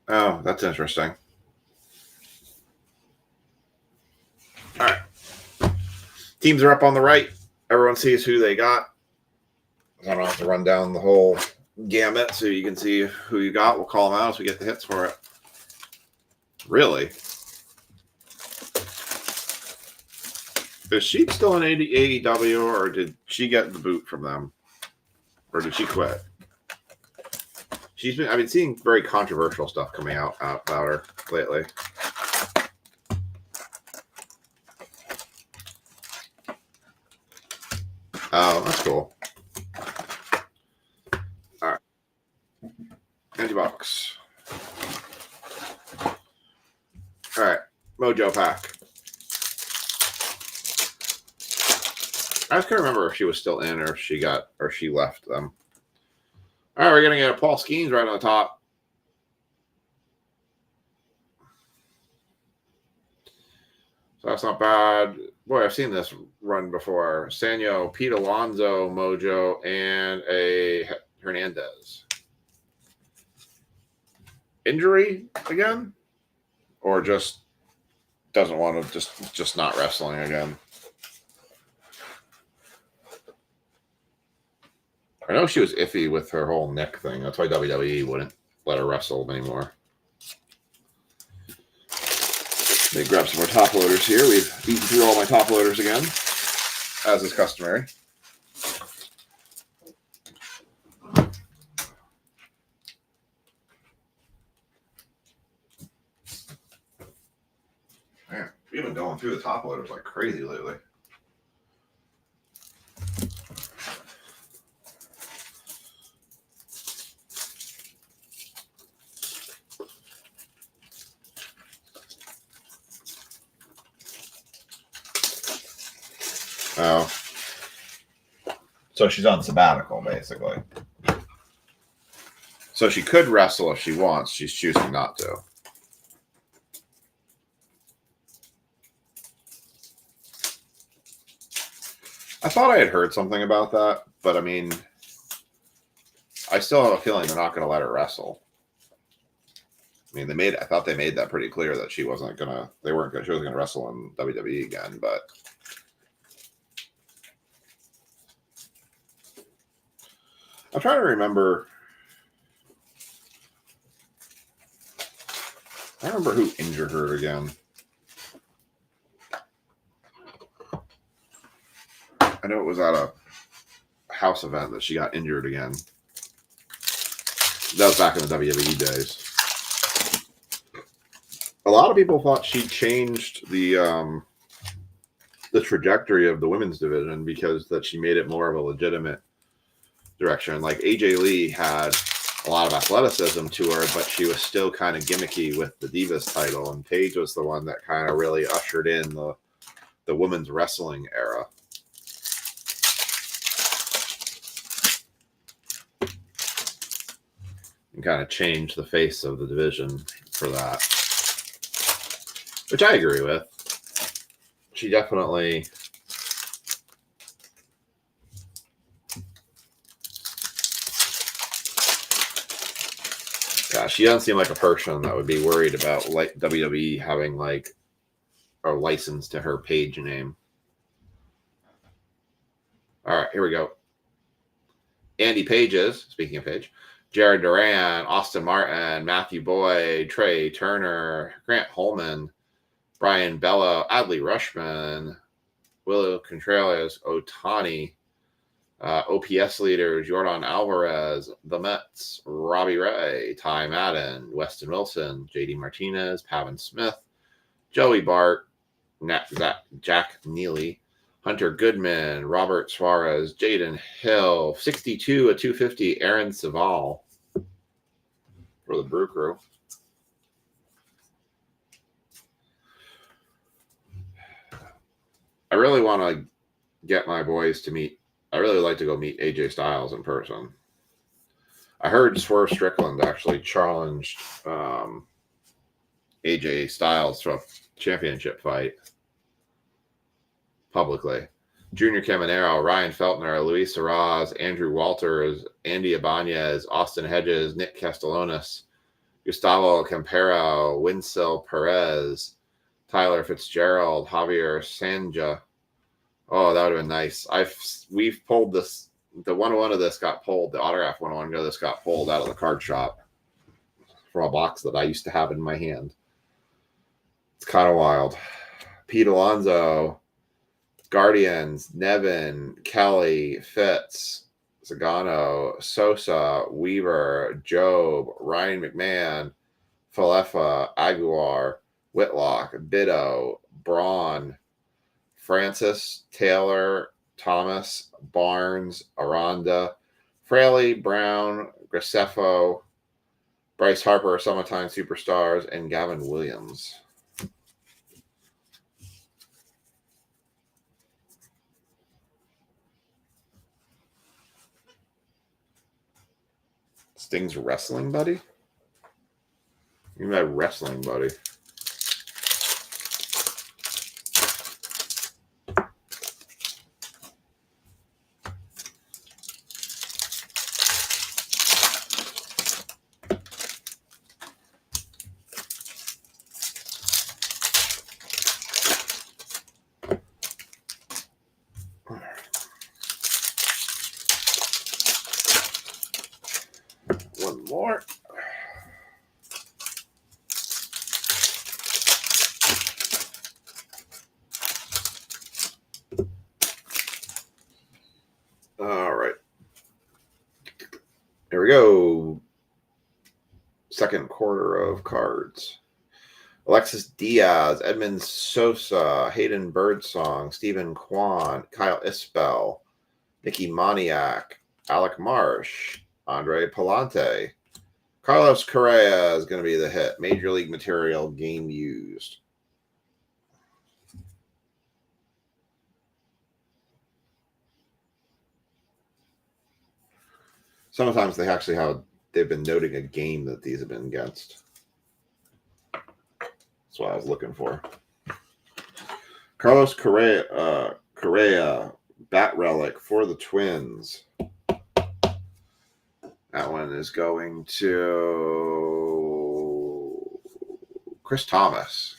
Oh, that's interesting. All right. Teams are up on the right. Everyone sees who they got. I don't have to run down the whole gamut so you can see who you got. We'll call them out as we get the hits for it. Really? Is she still in AEW, or did she get the boot from them? Or did she quit? I've been seeing very controversial stuff coming out about her lately. Oh, that's cool. All right. Empty box. All right. Mojo pack. I just can't remember if she was still in or if she left them. All right, we're going to get Paul Skeens right on the top. So that's not bad. Boy, I've seen this run before. Sanyo, Pete Alonso, Mojo, and a Hernandez. injury again, or just doesn't want to just not wrestling again. I know she was iffy with her whole neck thing. That's why WWE wouldn't let her wrestle anymore. Let me grab some more top loaders here. We've eaten through all my top loaders again, as is customary. Man, we've been going through the top loaders like crazy lately. Oh. So she's on sabbatical, basically. So she could wrestle if she wants. She's choosing not to. I thought I had heard something about that, but I mean, I still have a feeling they're not going to let her wrestle. I mean, I thought they made that pretty clear that she wasn't going to. She wasn't going to wrestle in WWE again, but. I'm trying to remember. I remember who injured her again. I know it was at a house event that she got injured again. That was back in the WWE days. A lot of people thought she changed the trajectory of the women's division because that she made it more of a legitimate direction. Like AJ Lee had a lot of athleticism to her, but she was still kind of gimmicky with the Divas title, and Paige was the one that kind of really ushered in the women's wrestling era. And kind of changed the face of the division for that, which I agree with. She definitely she doesn't seem like a person that would be worried about like WWE having like a license to her Paige name. All right, here we go. Andy Pages, speaking of Paige, Jared Duran, Austin Martin, Matthew Boyd, Trey Turner, Grant Holman, Brian Bello, Adley Rushman, Willow Contreras, Otani, OPS leader Jordan Alvarez, the Mets, Robbie Ray, Ty Madden, Weston Wilson, JD Martinez, Pavin Smith, Joey Bart, Jack Neely, Hunter Goodman, Robert Suarez, Jaden Hill, 62 of 250, Aaron Saval for the Brew Crew. I really want to get my boys to meet. I really would like to go meet AJ Styles in person. I heard Swerve Strickland actually challenged AJ Styles to a championship fight publicly. Junior Caminero, Ryan Feltner, Luis Arraz, Andrew Walters, Andy Ibanez, Austin Hedges, Nick Castellanos, Gustavo Campero, Winsel Perez, Tyler Fitzgerald, Javier Sanja. Oh, that would have been nice. We've pulled this. The 101 of this got pulled. The autograph 101 of this got pulled out of the card shop from a box that I used to have in my hand. It's kind of wild. Pete Alonso, Guardians, Nevin, Kelly, Fitz, Zagano, Sosa, Weaver, Job, Ryan McMahon, Falefa, Aguilar, Whitlock, Bido, Braun, Francis, Taylor, Thomas, Barnes, Aranda, Fraley, Brown, Graceffo, Bryce Harper, Summertime Superstars, and Gavin Williams. Sting's wrestling buddy? You're my wrestling buddy. more. All right. Here we go. Second quarter of cards. Alexis Diaz, Edmund Sosa, Hayden Birdsong, Stephen Kwan, Kyle Isbell, Nicky Moniak, Alec Marsh, Andre Palante. Carlos Correa is going to be the hit. Major League material, game used. Sometimes they actually they've been noting a game that these have been against. That's what I was looking for. Carlos Correa, bat relic for the Twins. That one is going to Chris Thomas.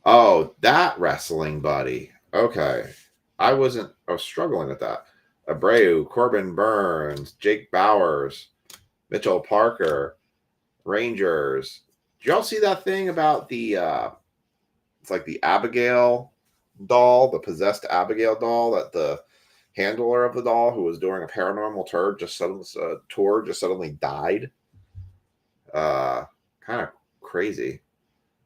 Oh, that wrestling buddy. Okay. I was struggling with that. Abreu, Corbin Burns, Jake Bowers, Mitchell Parker, Rangers. Did y'all see that thing about the it's like the Abigail doll, the possessed Abigail doll, that the handler of the doll who was doing a paranormal tour just suddenly died? Kind of crazy.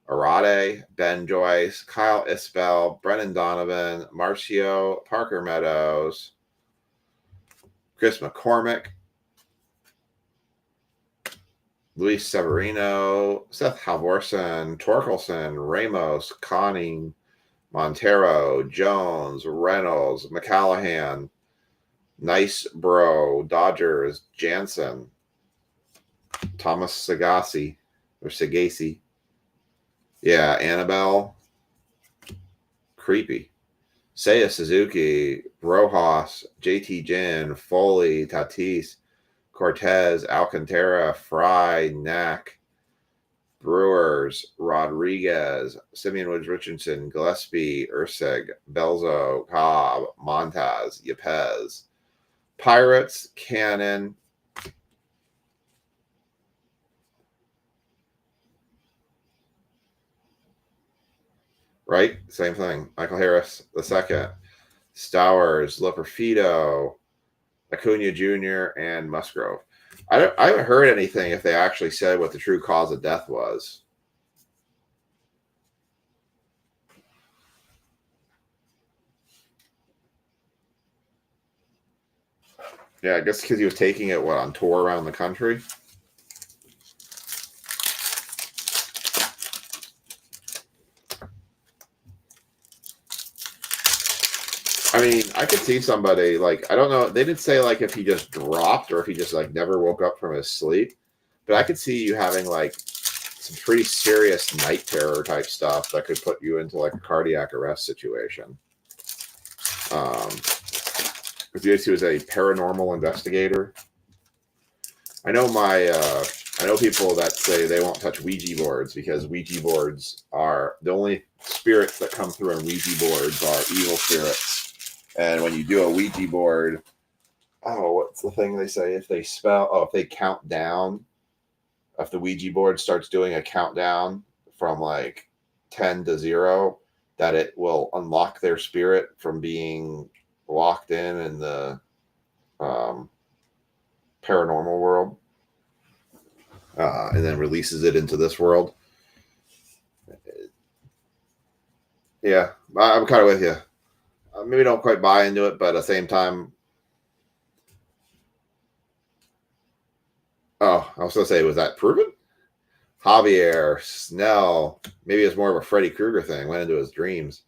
Arade, Ben Joyce, Kyle Isbell, Brennan Donovan, Marcio, Parker Meadows, Chris McCormick, Luis Severino, Seth Halvorsen, Torkelson, Ramos, Conning, Montero, Jones, Reynolds, McCallahan, Nice Bro, Dodgers, Jansen, Thomas Sagasi. Yeah, Annabelle. Creepy. Seiya Suzuki, Rojas, JT Jin, Foley, Tatis, Cortez, Alcantara, Fry, Knack, Brewers, Rodriguez, Simeon Woods Richardson, Gillespie, Ursig, Belzo, Cobb, Montaz, Yepez. Pirates, Cannon. Right? Same thing. Michael Harris, the second. Stowers, Loperfido, Acuna Jr., and Musgrove. I haven't heard anything if they actually said what the true cause of death was. Yeah, I guess because he was taking it, on tour around the country? I mean, I could see somebody, I don't know. They didn't say, if he just dropped or if he just, never woke up from his sleep. But I could see you having, some pretty serious night terror type stuff that could put you into, a cardiac arrest situation. Because he was a paranormal investigator. I know I know people that say they won't touch Ouija boards because Ouija boards are the only spirits that come through on Ouija boards are evil spirits. And when you do a Ouija board, what's the thing they say? If they count down, if the Ouija board starts doing a countdown from 10 to 0, that it will unlock their spirit from being locked in the paranormal world. And then releases it into this world. Yeah, I'm kind of with you. Maybe don't quite buy into it, but at the same time, I was going to say, was that proven? Javier, Snell, maybe it's more of a Freddy Krueger thing, went into his dreams.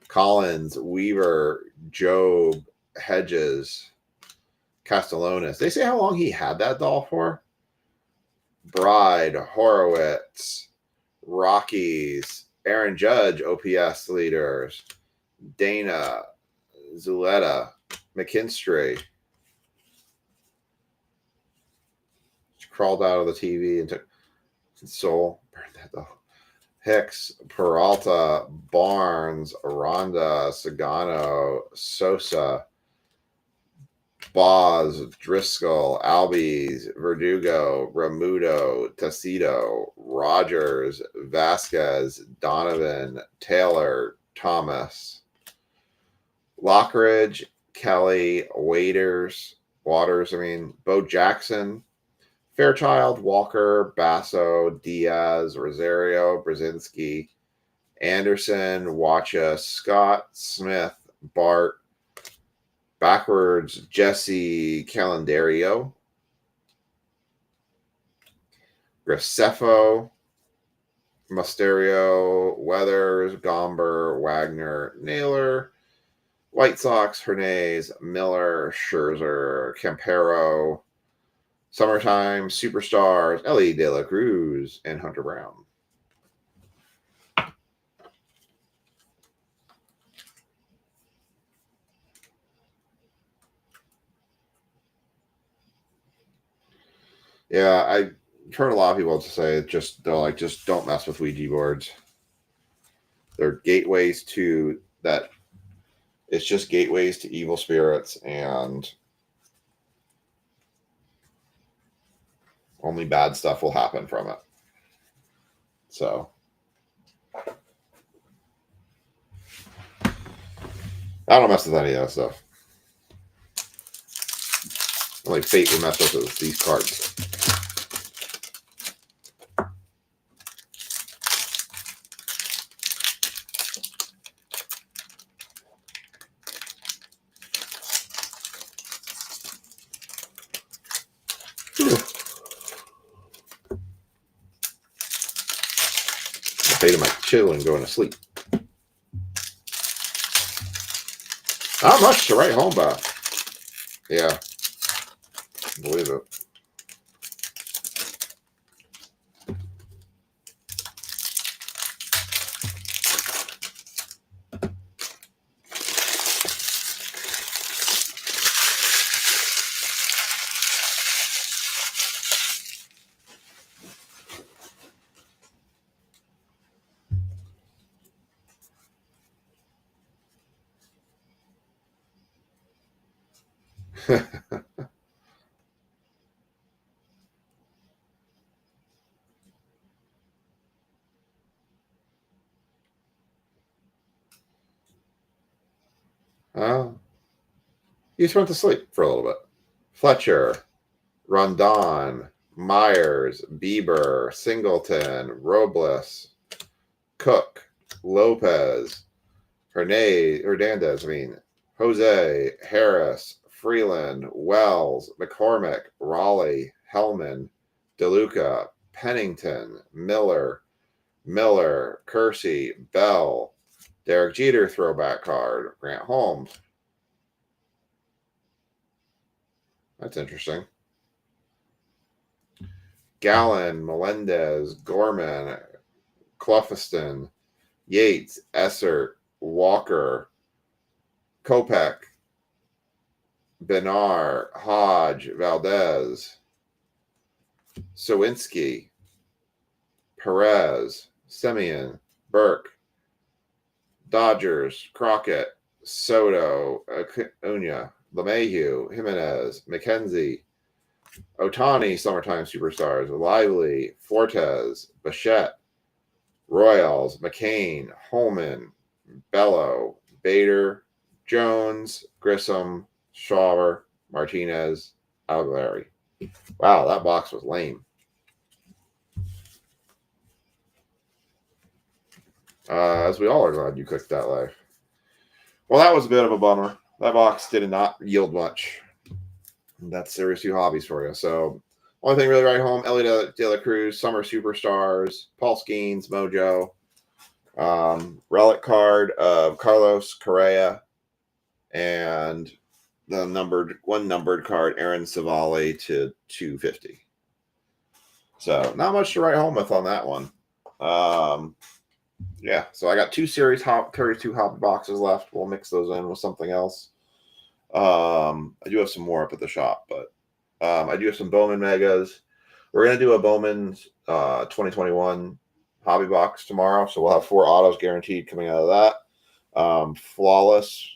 Collins, Weaver, Job, Hedges, Castellanos. They say how long he had that doll for? Bride, Horowitz, Rockies, Aaron Judge, OPS leaders, Dana, Zuleta, McKinstry. crawled out of the TV and took Soul. Burn that though. Hicks, Peralta, Barnes, Aranda, Sagano, Sosa, Boz, Driscoll, Albies, Verdugo, Ramudo, Tacito, Rogers, Vasquez, Donovan, Taylor, Thomas, Lockridge, Kelly, Waters, Bo Jackson, Fairchild, Walker, Basso, Diaz, Rosario, Brzezinski, Anderson, Wacha, Scott, Smith, Bart, backwards, Jesse Calendario, Graceffo, Musterio, Weathers, Gomber, Wagner, Naylor, White Sox, Hernandez, Miller, Scherzer, Campero, Summertime, Superstars, Ellie De La Cruz, and Hunter Brown. Yeah, I've heard a lot of people say just don't mess with Ouija boards. They're gateways to that. It's just gateways to evil spirits, and only bad stuff will happen from it. So I don't mess with any of that stuff. Only fate would mess with is these cards. Fate of my chill and going to sleep. Not much to write home about. Yeah. Believe it. You just went to sleep for a little bit. Fletcher, Rondon, Myers, Bieber, Singleton, Robles, Cook, Lopez, Hernandez, Jose, Harris, Freeland, Wells, McCormick, Raleigh, Hellman, DeLuca, Pennington, Miller, Kersey, Bell, Derek Jeter throwback card, Grant Holmes. That's interesting. Gallen, Melendez, Gorman, Cloughiston, Yates, Essert, Walker, Kopech, Benar, Hodge, Valdez, Sowinski, Perez, Semien, Burke, Dodgers, Crockett, Soto, Acuna, LeMahieu, Jimenez, McKenzie, Otani, Summertime Superstars, Lively, Fortes, Bichette, Royals, McCain, Holman, Bello, Bader, Jones, Grissom, Schauber, Martinez, Aguilera. Wow, that box was lame. As we all are glad you cooked that life. Well, that was a bit of a bummer. That box did not yield much. That's Series 2 hobbies for you. So, only thing really right home, Ellie De La Cruz, Summer Superstars, Paul Skeens, Mojo, relic card of Carlos Correa, and the one numbered card, Aaron Savali to 250. So, not much to write home with on that one. Yeah, so I got two Series 2 hobby boxes left. We'll mix those in with something else. I do have some more up at the shop, but I do have some Bowman Megas. We're going to do a Bowman's 2021 hobby box tomorrow. So we'll have 4 autos guaranteed coming out of that. Flawless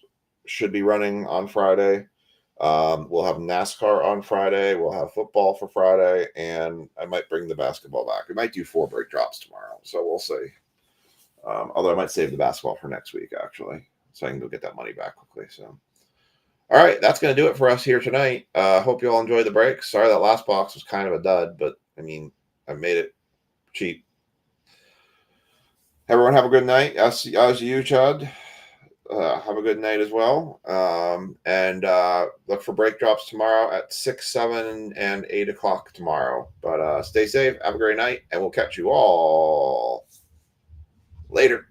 should be running on Friday. We'll have NASCAR on Friday. We'll have football for Friday. And I might bring the basketball back. We might do 4 break drops tomorrow. So we'll see. Although I might save the basketball for next week, actually. So I can go get that money back quickly. So. All right, that's going to do it for us here tonight. Hope you all enjoyed the breaks. Sorry that last box was kind of a dud, but I mean, I made it cheap. Everyone have a good night. As you, Chud, have a good night as well. And look for break drops tomorrow at 6, 7, and 8 o'clock tomorrow. But stay safe. Have a great night, and we'll catch you all later.